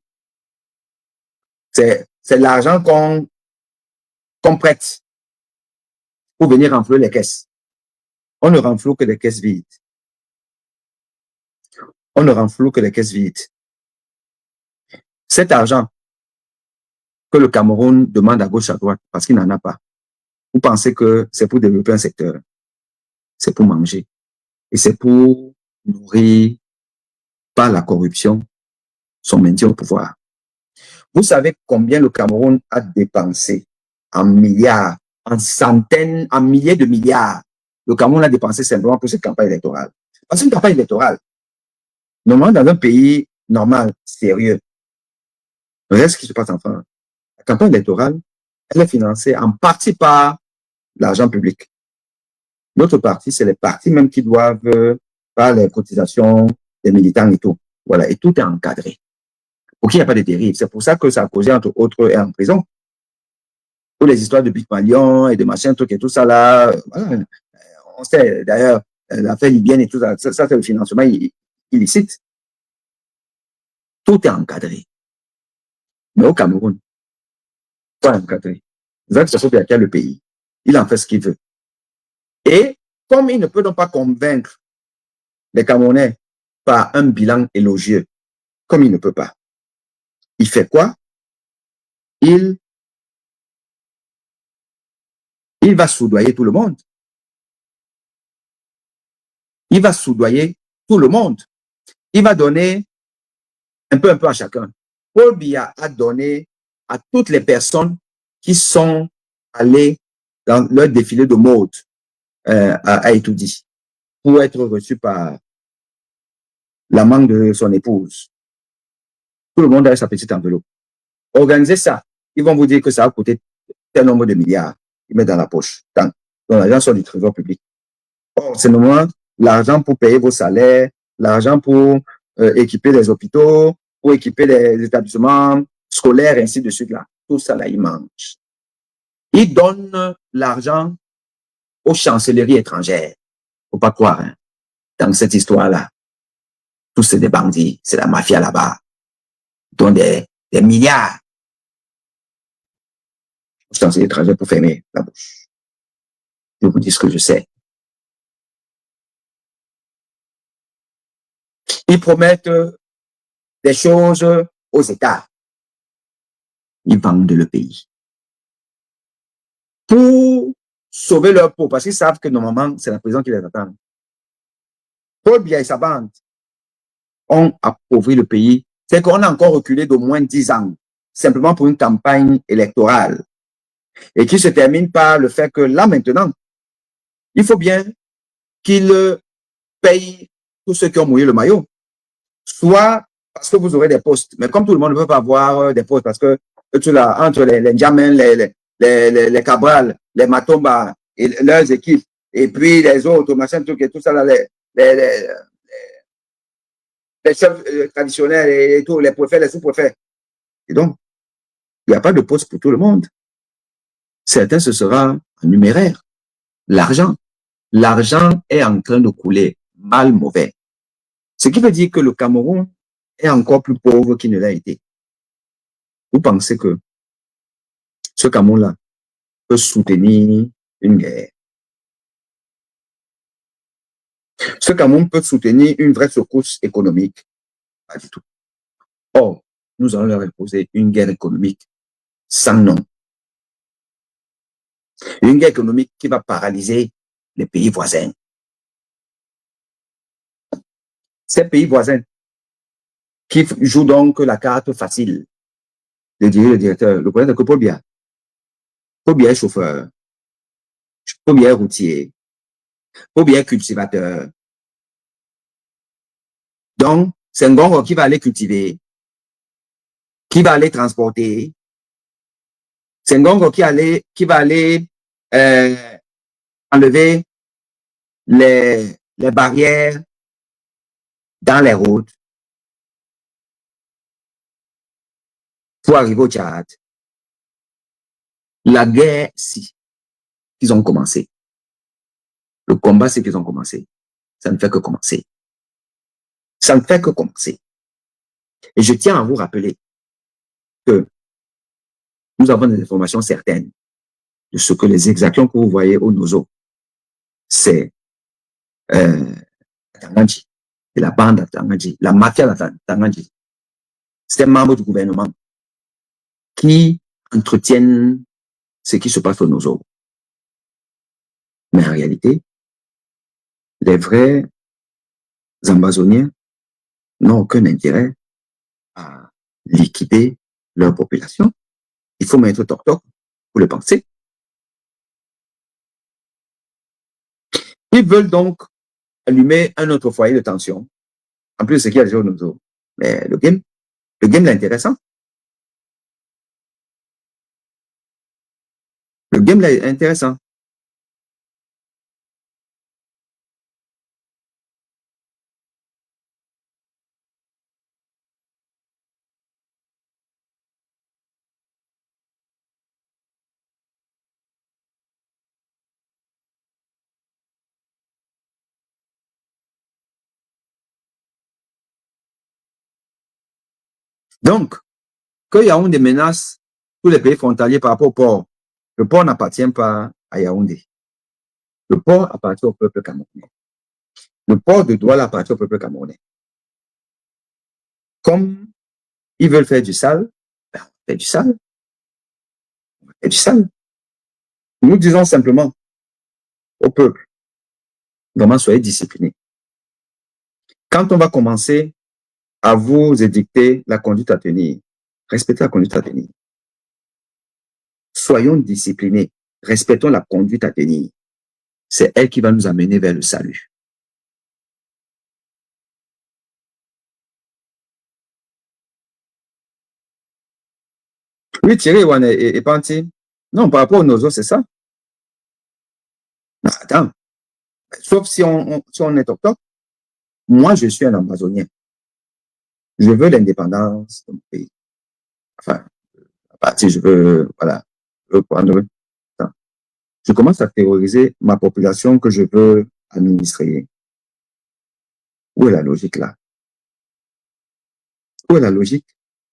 B: C'est l'argent qu'on prête pour venir renflouer les caisses. On ne renfloue que les caisses vides. On ne renfloue que les caisses vides. Cet argent que le Cameroun demande à gauche, à droite, parce qu'il n'en a pas, vous pensez que c'est pour développer un secteur, c'est pour manger. Et c'est pour nourrir par la corruption son maintien au pouvoir. Vous savez combien le Cameroun a dépensé en milliards, en centaines, en milliers de milliards. Le Cameroun a dépensé simplement pour cette campagne électorale. Parce qu'une campagne électorale, normalement, dans un pays normal, sérieux, regarde ce qui se passe en France. La campagne électorale, elle est financée en partie par l'argent public. L'autre partie, c'est les partis même qui doivent, par les cotisations des militants et tout. Voilà, et tout est encadré. Pour qu'il n'y ait pas de dérive. C'est pour ça que Sarkozy, entre autres, est en prison. Pour les histoires de Big Malion et de machin, truc et tout ça là, voilà. On sait, d'ailleurs, l'affaire libyenne et tout ça, ça c'est le financement illicite. Tout est encadré. Mais au Cameroun, pas encadré. Jacques Sassou-Nguesso qui a le pays. Il en fait ce qu'il veut. Et comme il ne peut donc pas convaincre les Camerounais par un bilan élogieux, comme il ne peut pas, il fait quoi? Il va soudoyer tout le monde. Il va soudoyer tout le monde. Il va donner un peu à chacun. Paul Biya a donné à toutes les personnes qui sont allées dans leur défilé de mode à Etoudi pour être reçues par l'amant de son épouse. Tout le monde a sa petite enveloppe. Organisez ça. Ils vont vous dire que ça va coûter tel nombre de milliards. Ils mettent dans la poche. Donc, l'argent sort du trésor public. Or, c'est normalement l'argent pour payer vos salaires, l'argent pour équiper les hôpitaux, pour équiper les établissements scolaires, et ainsi de suite. Là. Tout ça, là, ils mangent. Ils donnent l'argent aux chancelleries étrangères. Faut pas croire, hein. Dans cette histoire-là, tous c'est des bandits, c'est la mafia là-bas. Ils donnent des milliards aux chancelleries étrangères pour fermer la bouche. Je vous dis ce que je sais. Ils promettent des choses aux États. Ils vendent le pays. Pour sauver leur peau, parce qu'ils savent que normalement, c'est la prison qui les attend. Paul Biya et sa bande ont appauvri le pays. C'est qu'on a encore reculé d'au moins 10 ans, simplement pour une campagne électorale. Et qui se termine par le fait que là, maintenant, il faut bien qu'ils payent tous ceux qui ont mouillé le maillot. Soit parce que vous aurez des postes. Mais comme tout le monde ne peut pas avoir des postes, parce que là, entre les Ndjamen, les Cabral, les Matomba et leurs équipes, et puis les autres, machin, truc et tout ça, là, les chefs traditionnels et tout, les préfets, les sous-préfets. Et donc, il n'y a pas de poste pour tout le monde. Certains, ce sera en numéraire. L'argent est en train de couler, mal, mauvais. Ce qui veut dire que le Cameroun est encore plus pauvre qu'il ne l'a été. Vous pensez que ce Cameroun-là peut soutenir une guerre? Ce Cameroun peut soutenir une vraie secousse économique? Pas du tout. Or, nous allons leur imposer une guerre économique sans nom. Une guerre économique qui va paralyser les pays voisins. Ces pays voisins qui jouent donc la carte facile de dire le directeur. Le problème, c'est que Paul Biya est chauffeur, Paul Biya est routier, Paul Biya est cultivateur. Donc, c'est Ngongo qui va aller cultiver, qui va aller transporter. C'est Ngongo qui va aller enlever les barrières dans les routes pour arriver au Tchad. La guerre, si, qu'ils ont commencé. Le combat, c'est qu'ils ont commencé. Ça ne fait que commencer. Ça ne fait que commencer. Et je tiens à vous rappeler que nous avons des informations certaines de ce que les exactions que vous voyez au Nozo, c'est Tanganji, et la bande de Tanganji, la mafia de Tanganji. C'est un membre du gouvernement qui entretiennent ce qui se passe au Nozo. Mais en réalité, les vrais Amazoniens n'ont aucun intérêt à liquider leur population. Il faut mettre toc-toc pour le penser. Ils veulent donc allumer un autre foyer de tension. En plus, ce qu'il y a déjà au Nozo. Mais le game est intéressant. Le game est intéressant. Donc, que Yaoundé menace tous les pays frontaliers par rapport au port, le port n'appartient pas à Yaoundé. Le port appartient au peuple camerounais. Le port de Douala appartient au peuple camerounais. Comme ils veulent faire du sale, ben, on fait du sale. On fait du sale. Nous disons simplement au peuple, vraiment soyez disciplinés. Quand on va commencer à vous édicter la conduite à tenir, respectez la conduite à tenir. Soyons disciplinés, respectons la conduite à tenir. C'est elle qui va nous amener vers le salut. Oui, Thierry et Panti. Non, par rapport aux Nozo, c'est ça. Non, attends. Sauf si on est top. Moi, je suis un Amazonien. Je veux l'indépendance de mon pays. Enfin, à partir, je veux prendre. Attends. Je commence à terroriser ma population que je veux administrer. Où est la logique là? Où est la logique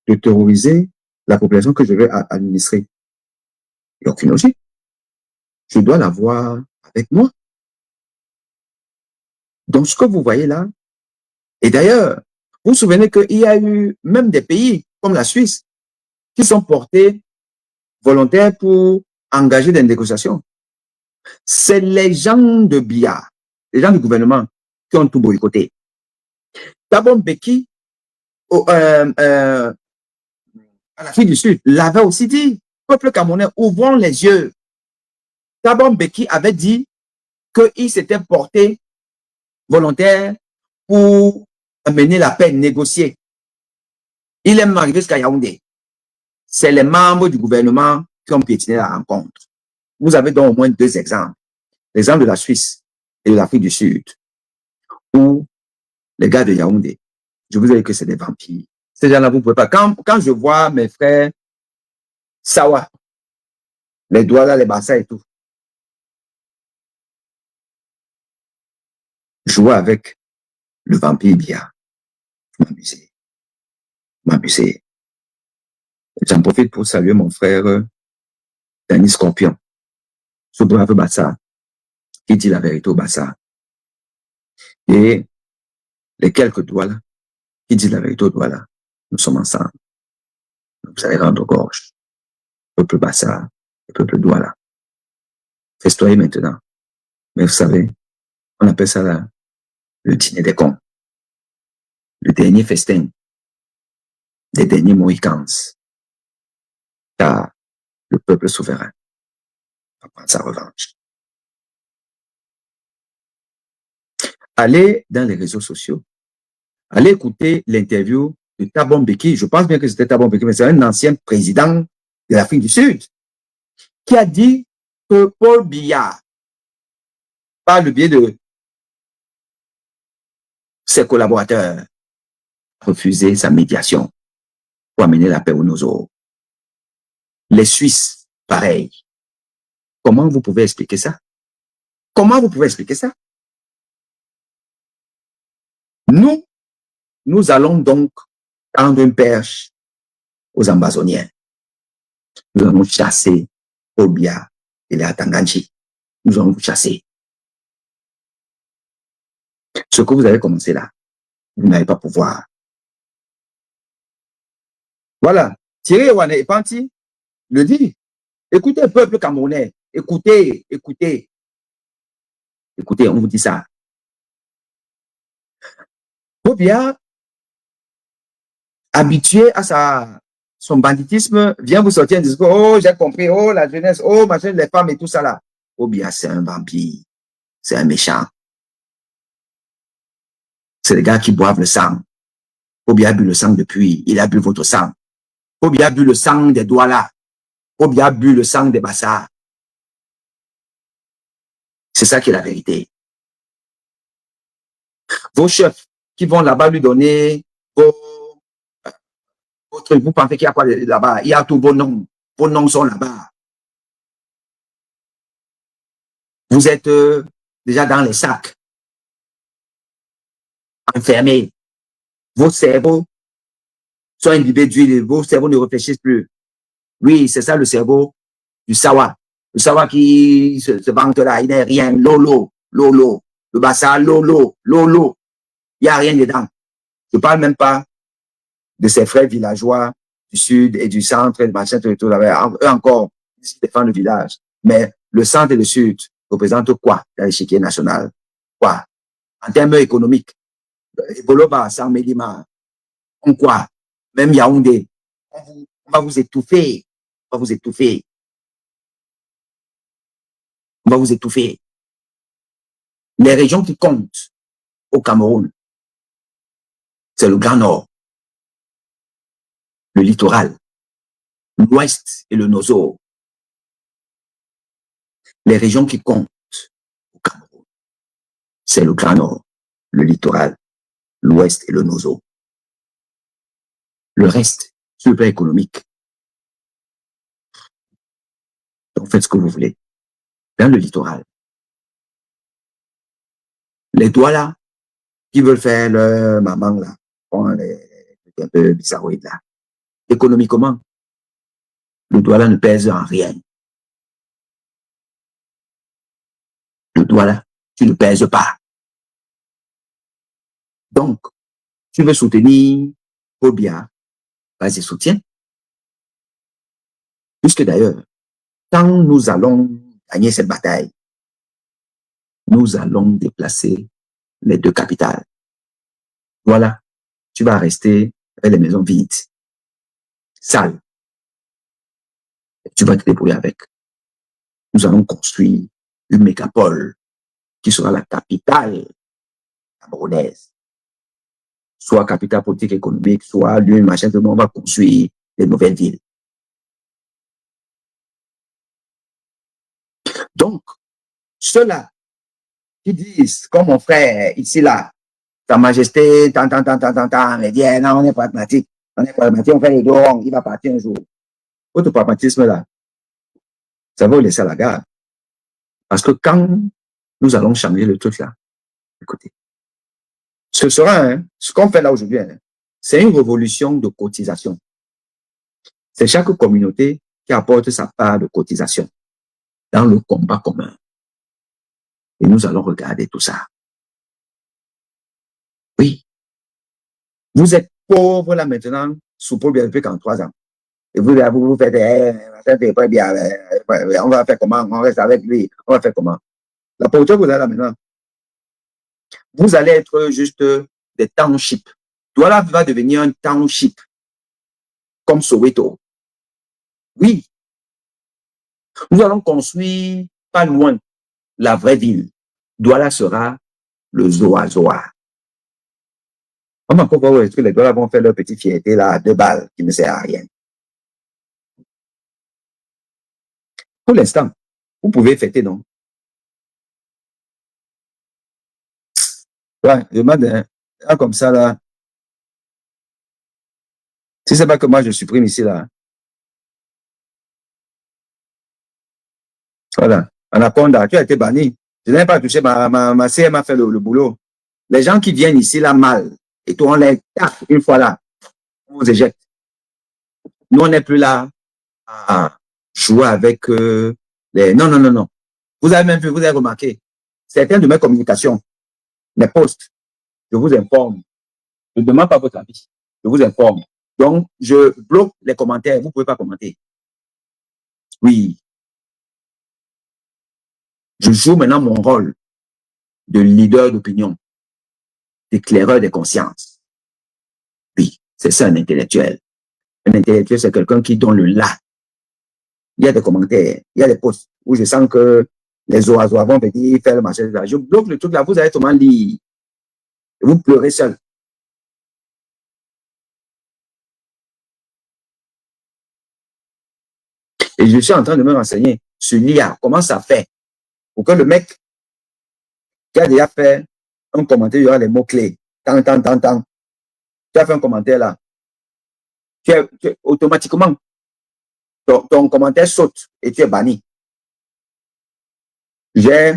B: de terroriser la population que je veux administrer? Il n'y a aucune logique. Je dois l'avoir avec moi. Donc, ce que vous voyez là, et d'ailleurs, vous vous souvenez qu'il y a eu même des pays comme la Suisse qui sont portés volontaires pour engager des négociations. C'est les gens de Biya, les gens du gouvernement qui ont tout boycotté. Thabo Mbeki, à l'Afrique du Sud, l'avait aussi dit, peuple camerounais, ouvrons les yeux. Thabo Mbeki avait dit qu'il s'était porté volontaire pour mener la paix, négocier. Il est même arrivé jusqu'à Yaoundé. C'est les membres du gouvernement qui ont piétiné la rencontre. Vous avez donc au moins deux exemples. L'exemple de la Suisse et de l'Afrique du Sud, où les gars de Yaoundé, je vous ai dit que c'est des vampires. Ces gens-là, vous ne pouvez pas. Quand je vois mes frères Sawa, les Douala, les Bassa et tout, jouer avec le vampire Biya, m'amuser. J'en profite pour saluer mon frère Danny Scorpion, ce brave Bassa, qui dit la vérité au Bassa. Et les quelques Douala qui disent la vérité au Douala, nous sommes ensemble. Vous allez rendre gorge. Peuple Bassa, le peuple Douala. Festoyez maintenant. Mais vous savez, on appelle ça là, le dîner des cons. Le dernier festin des derniers Mohicans. Car le peuple souverain va prendre sa revanche. Allez dans les réseaux sociaux. Allez écouter l'interview de Thabo Mbeki. Je pense bien que c'était Thabo Mbeki, mais c'est un ancien président de l'Afrique du Sud qui a dit que Paul Biya par le biais de ses collaborateurs, refuser sa médiation pour amener la paix au Nozo. Les Suisses, pareil. Comment vous pouvez expliquer ça? Comment vous pouvez expliquer ça? Nous allons donc tendre une perche aux Amazoniens. Nous allons chasser Obia et les Atanganji. Nous allons vous chasser. Ce que vous avez commencé là, vous n'allez pas pouvoir. Voilà. Thierry Wane Epanti le dit. Écoutez, peuple camerounais. Écoutez, écoutez. Écoutez, on vous dit ça. Obia, habitué à son banditisme, vient vous sortir un discours, oh, j'ai compris, oh, la jeunesse, oh, machin, les femmes et tout ça là. Obia, c'est un vampire. C'est un méchant. C'est les gars qui boivent le sang. Obia a bu le sang depuis. Il a bu votre sang. Obia a bu le sang des Douala. Obia a bu le sang des Bassa. C'est ça qui est la vérité. Vos chefs qui vont là-bas lui donner vos trucs, vous pensez qu'il y a quoi là-bas? Il y a tous vos noms. Vos noms sont là-bas. Vous êtes déjà dans les sacs. Enfermés. Vos cerveaux sont imbibés d'huile. Vos cerveaux ne réfléchissent plus. Oui, c'est ça le cerveau du Sawa. Le Sawa qui se vante là, il n'est rien. Lolo, lolo. Le Bassa, lolo, lolo. Il n'y a rien dedans. Je ne parle même pas de ses frères villageois du sud et du centre, et machin, tout là. Eux encore, ils défendent le village. Mais le centre et le sud représentent quoi dans l'échiquier national? Quoi? En termes économiques. Boloba, San Medima, on quoi? Même Yaoundé. On va vous étouffer. On va vous étouffer. On va vous étouffer. Les régions qui comptent au Cameroun, c'est le Grand Nord, le littoral, l'Ouest et le Nozo. Les régions qui comptent au Cameroun, c'est le Grand Nord, le littoral, l'Ouest et le Nozo. Le reste, sur le plan économique, donc faites ce que vous voulez. Dans le littoral, les Douala qui veulent faire leur maman là, les un peu bizarroïdes là, économiquement, le Douala ne pèse en rien. Le Douala, tu ne pèses pas. Donc, tu veux soutenir Obia, vas-y, soutiens. Puisque d'ailleurs, quand nous allons gagner cette bataille, nous allons déplacer les deux capitales. Voilà, tu vas rester avec les maisons vides, sales. Tu vas te débrouiller avec. Nous allons construire une mégapole qui sera la capitale camerounaise. Soit capitale politique économique, soit l'une, machin, tout le monde va construire des nouvelles villes. Donc, ceux-là qui disent, comme mon frère ici là, Sa Majesté, mais bien, non, on est pragmatique. On est pragmatique, on fait le dos, il va partir un jour. Votre pragmatisme là, ça va vous laisser à la gare. Parce que quand nous allons changer le truc là, écoutez, ce sera, ce qu'on fait là aujourd'hui, c'est une révolution de cotisation. C'est chaque communauté qui apporte sa part de cotisation dans le combat commun. Et nous allons regarder tout ça. Oui. Vous êtes pauvre là maintenant, sous Paul Biya depuis 43 ans. Et vous faites, on va faire comment? On reste avec lui. On va faire comment? La pauvreté, vous êtes là maintenant. Vous allez être juste des townships. Douala va devenir un township, comme Soweto. Oui. Nous allons construire pas loin la vraie ville. Douala sera le Zoa Zoa. On va encore voir est-ce que les Douala vont faire leur petite fierté là à 2 balles qui ne sert à rien. Pour l'instant, vous pouvez fêter, non? Ouais, je demande, hein, comme ça, là. Si c'est pas que moi, je supprime ici, là. Voilà. Anaconda, tu as été banni. Je n'ai pas touché, ma CM a fait le boulot. Les gens qui viennent ici, là, mal, et toi, on les tape une fois là, on vous éjecte. Nous, on n'est plus là à jouer avec les... Non, non, non, non. Vous avez même vu, vous avez remarqué, certaines de mes communications, mes posts, je vous informe. Je ne demande pas votre avis. Je vous informe. Donc, je bloque les commentaires. Vous ne pouvez pas commenter. Oui. Je joue maintenant mon rôle de leader d'opinion, d'éclaireur des consciences. Oui, c'est ça un intellectuel. Un intellectuel, c'est quelqu'un qui donne le là. Il y a des commentaires, il y a des posts où je sens que les oiseaux vont venir faire le marché. Je bloque le truc là, vous allez seulement lire. Et vous pleurez seul. Et je suis en train de me renseigner sur l'IA. Comment ça fait pour que le mec qui a déjà fait un commentaire, il y aura les mots-clés. Tant. Tu as fait un commentaire là. Automatiquement, ton commentaire saute et tu es banni. J'ai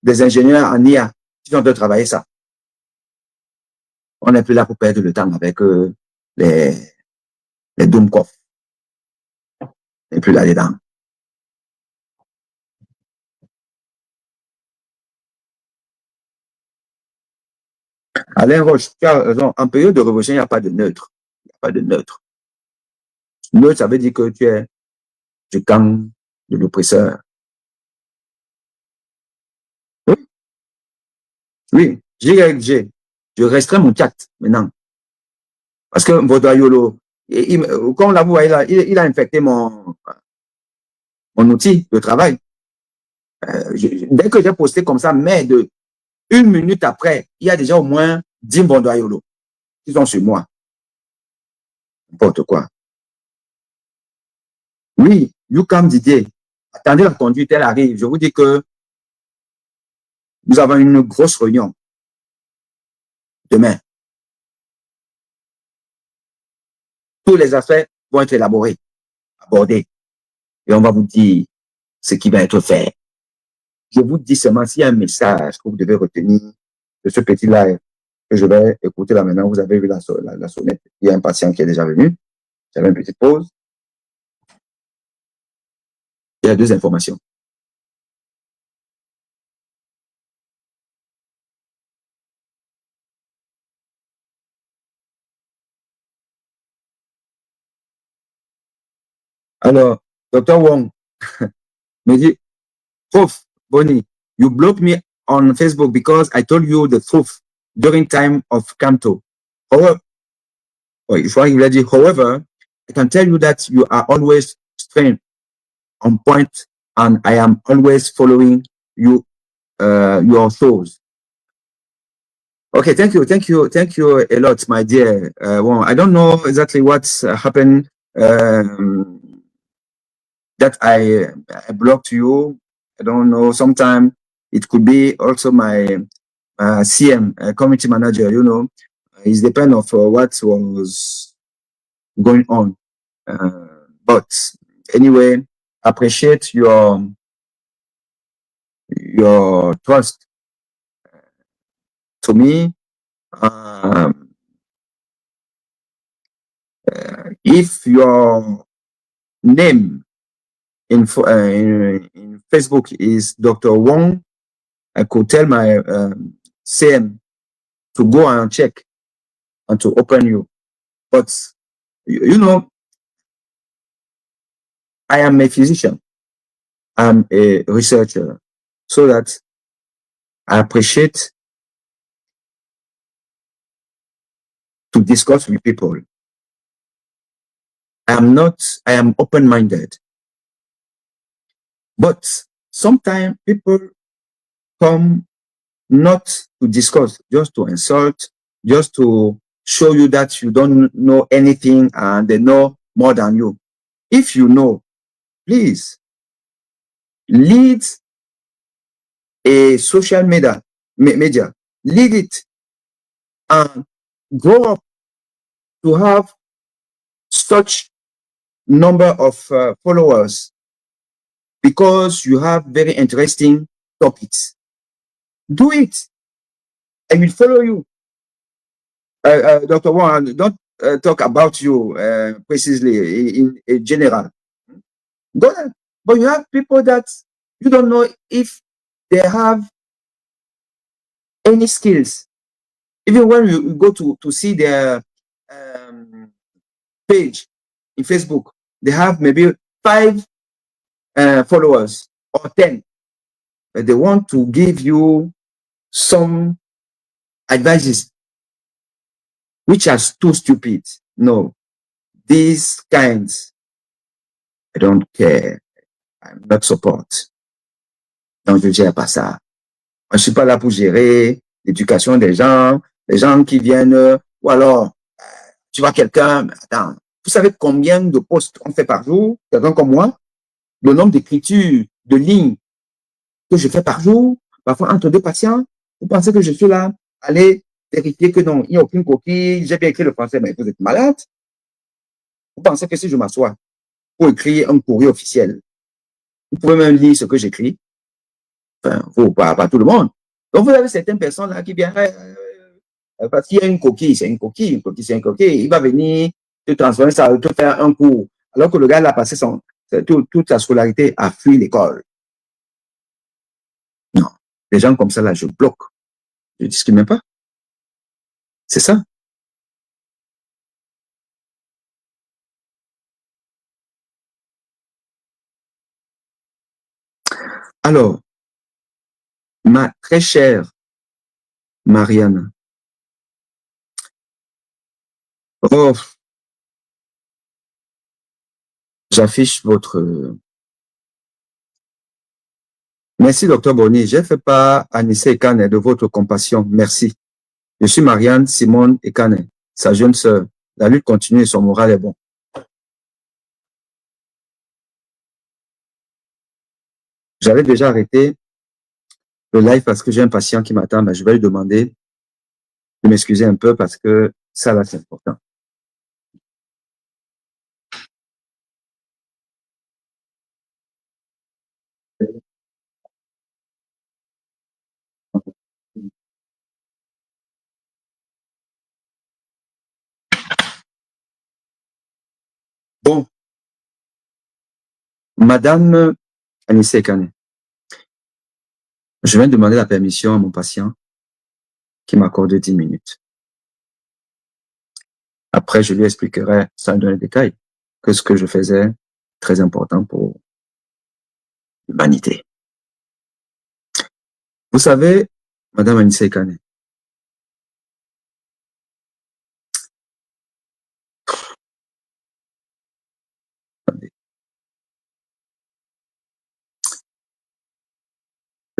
B: des ingénieurs en IA qui sont en train de travailler ça. On n'est plus là pour perdre le temps avec les Doomcoff. On n'est plus là-dedans. Alain Roche, tu as raison. En période de révolution, il n'y a pas de neutre. Il n'y a pas de neutre. Neutre, ça veut dire que tu es du camp de l'oppresseur. Oui, oui. Je restreins mon chat maintenant. Parce que Vodoyolo, comme là, vous voyez là, il a infecté mon outil de travail. Dès que j'ai posté comme ça, mais de une minute après, il y a déjà au moins 10 Vodoyolo qui sont sur moi. N'importe quoi. Oui, Yukam Didier, attendez la conduite, elle arrive. Je vous dis que nous avons une grosse réunion demain. Tous les aspects vont être élaborés, abordés. Et on va vous dire ce qui va être fait. Je vous dis seulement s'il y a un message que vous devez retenir de ce petit live que je vais écouter là maintenant. Vous avez vu la sonnette. Il y a un patient qui est déjà venu. J'avais une petite pause. Il y a deux informations. Alors, Dr. Wong me dit, Prof, Bonnie, you blocked me on Facebook because I told you the truth during time of Canto. However, however, I can tell you that you are always straight on point and I am always following you, your shows. Okay, thank you a lot, my dear. Well, I don't know exactly what's happened that I blocked you. I don't know. Sometimes it could be also my CM, community manager. You know, it depends of what was going on. But anyway, appreciate your trust to me. If your name in Facebook is Dr. Wong, I could tell my CM to go and check and to open you. But, you know, I am a physician. I'm a researcher. So that I appreciate to discuss with people. I am open-minded. But sometimes people come not to discuss, just to insult, just to show you that you don't know anything and they know more than you. If you know, please lead a social media lead it, and grow up to have such number of followers because you have very interesting topics. Do it. I will follow you. Dr. Warren, don't talk about you precisely in general. Go ahead. But you have people that you don't know if they have any skills. Even when you go to see their page in Facebook, they have maybe 5 followers or 10. But they want to give you some advices which are too stupid. No, these kinds, I don't care. I'm not support. Donc, je ne gère pas ça. Je ne suis pas là pour gérer l'éducation des gens, les gens qui viennent, ou alors, tu vois quelqu'un, attends, vous savez combien de posts on fait par jour, quelqu'un comme moi, le nombre d'écritures, de lignes que je fais par jour, parfois entre 2 patients, vous pensez que je suis là, allez vérifier que non, il n'y a aucune coquille, j'ai bien écrit le français, mais vous êtes malade. Vous pensez que si je m'assois pour écrire un courrier officiel, vous pouvez même lire ce que j'écris, enfin, vous, pas tout le monde. Donc, vous avez certaines personnes là qui viennent, parce qu'il y a une coquille, c'est une coquille, une coquille, c'est une coquille, il va venir te transformer ça, te faire un cours, alors que le gars, il a passé toute sa scolarité à fuir l'école. Non, les gens comme ça, là, je bloque. Je ne discrimine pas. C'est ça. Alors, ma très chère Marianne, oh, j'affiche votre... Merci, docteur Bonny. J'ai fait part à Anissa Ekane de votre compassion. Merci. Je suis Marianne Simone Ekane, sa jeune sœur. La lutte continue et son moral est bon. J'avais déjà arrêté le live parce que j'ai un patient qui m'attend, mais je vais lui demander de m'excuser un peu parce que ça, là, c'est important. Bon, Madame Anissa Ekane, je vais demander la permission à mon patient qui m'accorde 10 minutes. Après, je lui expliquerai, sans donner de détails, que ce que je faisais est très important pour l'humanité. Vous savez, Madame Anissa Ekane,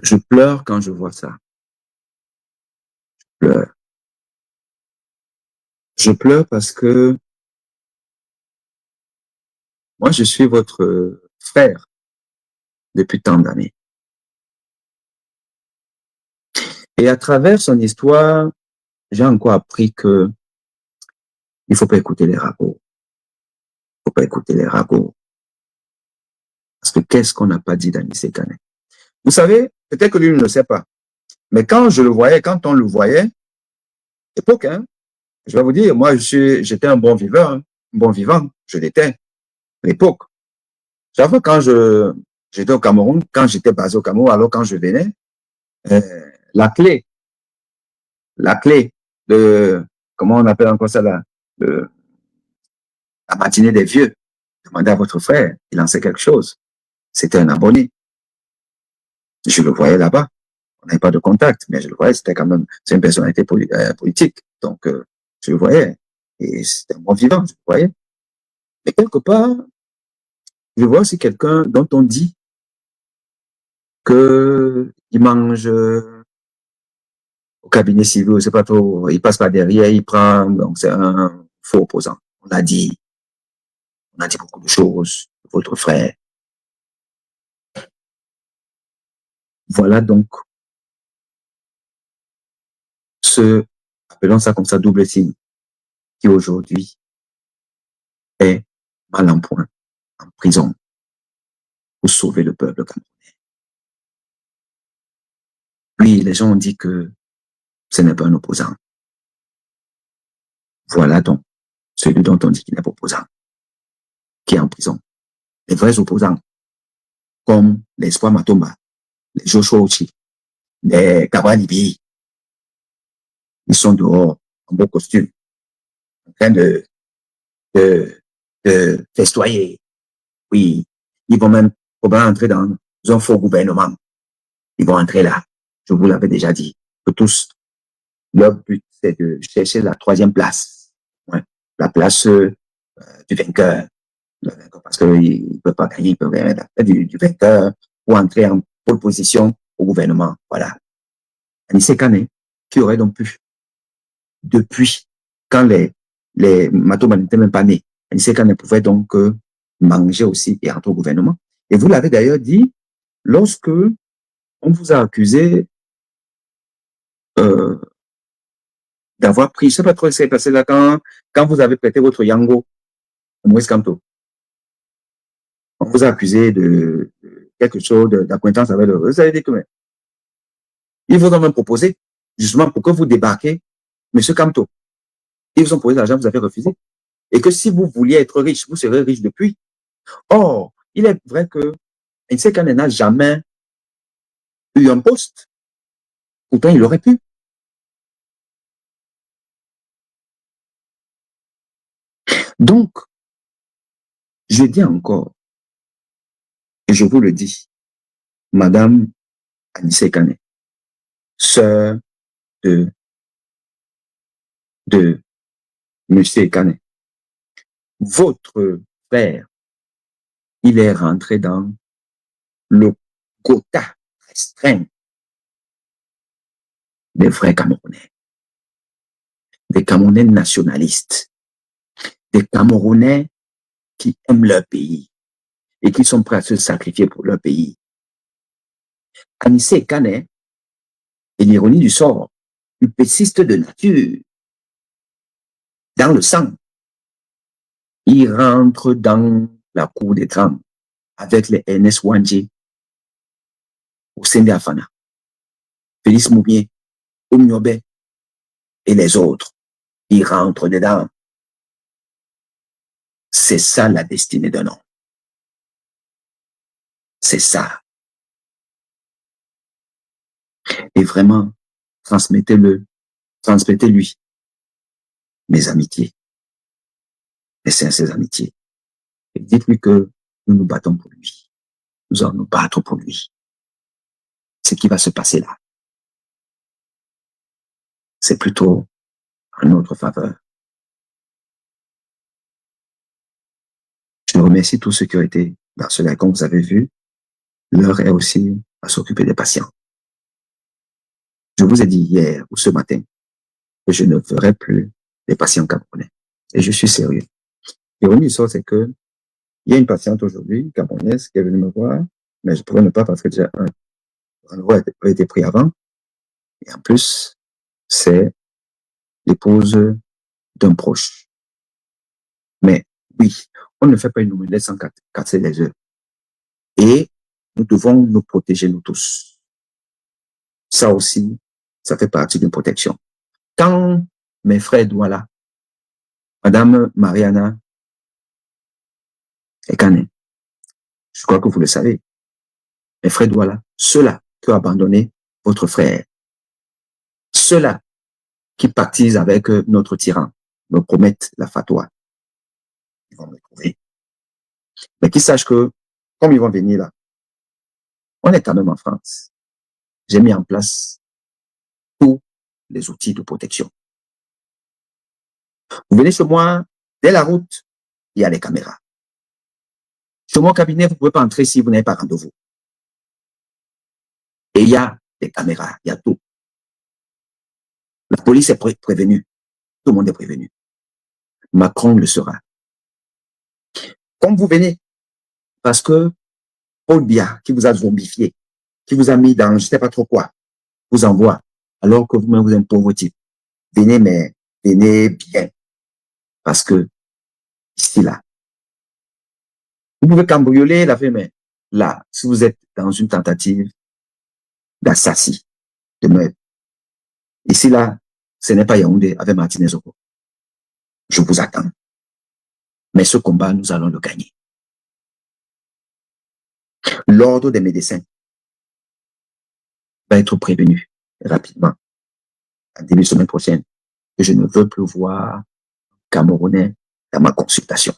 B: je pleure quand je vois ça. Je pleure. Je pleure parce que moi, je suis votre frère depuis tant d'années. Et à travers son histoire, j'ai encore appris que il faut pas écouter les ragots. Il faut pas écouter les ragots. Parce que qu'est-ce qu'on n'a pas dit d'Anissa Ekane? Vous savez, peut-être que lui ne le sait pas. Mais quand je le voyais, quand on le voyait, époque, hein, je vais vous dire, moi, j'étais un bon viveur, hein, un bon vivant, je l'étais, à l'époque. J'avoue, quand j'étais au Cameroun, quand j'étais basé au Cameroun, alors quand je venais, la clé de, comment on appelle encore ça là, la matinée des vieux, demandez à votre frère, il en sait quelque chose. C'était un abonné. Je le voyais là-bas. On n'avait pas de contact, mais je le voyais, c'était quand même, c'est une personnalité politique. Donc, je le voyais. Et c'était un bon vivant, je le voyais. Mais quelque part, je vois aussi quelqu'un dont on dit que il mange au cabinet civil, je sais pas trop, il passe par derrière, il prend, donc c'est un faux opposant. On a dit beaucoup de choses, votre frère. Voilà donc ce, appelons ça comme ça, double signe, qui aujourd'hui est mal en point, en prison, pour sauver le peuple camerounais. Oui, les gens ont dit que ce n'est pas un opposant. Voilà donc celui dont on dit qu'il n'est pas opposant, qui est en prison. Les vrais opposants, comme les Espoir Matomba, les Joshua Ochi, les Cabral Libi, ils sont dehors, en beau costume, en train de festoyer. Oui, ils vont même probablement entrer dans un faux gouvernement. Ils vont entrer là. Je vous l'avais déjà dit, que tous, leur but, c'est de chercher la 3e place. Ouais. La place du vainqueur. Le vainqueur, parce qu'ils ne peuvent pas gagner, ils peuvent gagner la place du vainqueur pour entrer en pole position au gouvernement. Voilà. Anissé Kane, qui aurait donc pu, depuis quand les Matoma n'étaient même pas nés, Anissé Kane pouvait donc manger aussi et entrer au gouvernement. Et vous l'avez d'ailleurs dit, lorsque on vous a accusé d'avoir pris, je ne sais pas trop ce qui s'est passé là quand vous avez prêté votre Yango au Moïse Kamto. On vous a accusé de quelque chose, d'acquaintance avec le... Vous avez dit que mais, ils vous ont même proposé, justement, pour que vous débarquiez M. Kamto. Ils vous ont posé l'argent, vous avez refusé. Et que si vous vouliez être riche, vous serez riche depuis. Or, il est vrai que Nsekane n'a jamais eu un poste. Pourtant, il aurait pu. Donc, je dis encore, et je vous le dis, Madame Anissé Kane, sœur de M. Kane, votre frère, il est rentré dans le quota restreint des vrais Camerounais, des Camerounais nationalistes, des Camerounais qui aiment leur pays et qui sont prêts à se sacrifier pour leur pays. Anissé Kane est l'ironie du sort, upéciste de nature, dans le sang. Il rentre dans la cour des grands avec les Ernest Wandji, Osende Afana, Félix Moumier, Oumniobe et les autres. Il rentre dedans. C'est ça la destinée d'un homme. C'est ça. Et vraiment, transmettez-lui mes amitiés, mes sincères amitiés. Et dites-lui que nous nous battons pour lui. Nous allons nous battre pour lui. Ce qui va se passer là, c'est plutôt en notre faveur. Je remercie tous ceux qui ont été dans cela. Comme vous avez vu, l'heure est aussi à s'occuper des patients. Je vous ai dit hier ou ce matin que je ne ferai plus des patients camerounais. Et je suis sérieux. L'ironie du sort, c'est que il y a une patiente aujourd'hui, camerounaise, qui est venue me voir, mais je pourrais ne pas parce que déjà un rendez-vous a été pris avant. Et en plus, c'est l'épouse d'un proche. Mais oui, on ne fait pas une omelette sans casser les œufs. Et nous devons nous protéger, nous tous. Ça aussi, ça fait partie d'une protection. Quand mes frères Douala, Madame Mariana Ekane, je crois que vous le savez, mes frères Douala, ceux-là qui ont abandonné votre frère, ceux-là qui pactisent avec notre tyran, me promettent la fatwa. Ils vont me trouver. Mais qu'ils sachent que, comme ils vont venir là, on est quand même en France. J'ai mis en place tous les outils de protection. Vous venez chez moi, dès la route, il y a les caméras. Chez mon cabinet, vous ne pouvez pas entrer si vous n'avez pas rendez-vous. Et il y a des caméras, il y a tout. La police est prévenue. Tout le monde est prévenu. Macron le sera. Comme vous venez, parce que Paul Biya, qui vous a zombifié, qui vous a mis dans je ne sais pas trop quoi, vous envoie, alors que vous-même vous êtes un pauvre type. venez, mais venez bien. Parce que ici, là, vous pouvez cambrioler la femme, mais là, si vous êtes dans une tentative d'assassinat de meurtre, ici, là, ce n'est pas Yaoundé avec Martinez Oko. Je vous attends. Mais ce combat, nous allons le gagner. L'ordre des médecins va être prévenu rapidement, en début de semaine prochaine, que je ne veux plus voir Camerounais dans ma consultation.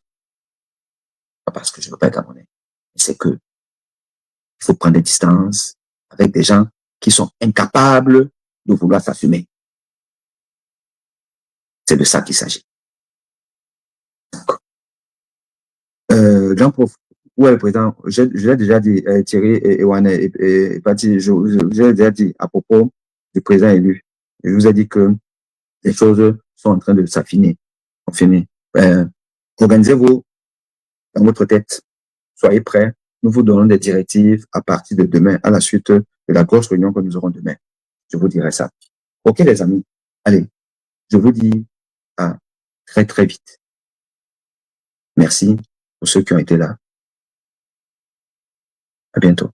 B: Pas parce que je ne veux pas être Camerounais, c'est que il faut prendre des distances avec des gens qui sont incapables de vouloir s'assumer. C'est de ça qu'il s'agit. Jean-Prof, ouais, le président, je l'ai déjà dit, Thierry et Ewane et Pati, je l'ai déjà dit à propos du président élu. Je vous ai dit que les choses sont en train de s'affiner, confirmer. Organisez-vous dans votre tête, soyez prêts. Nous vous donnons des directives à partir de demain, à la suite de la grosse réunion que nous aurons demain. Je vous dirai ça. Ok, les amis. Allez, je vous dis à très, très vite. Merci pour ceux qui ont été là. À bientôt.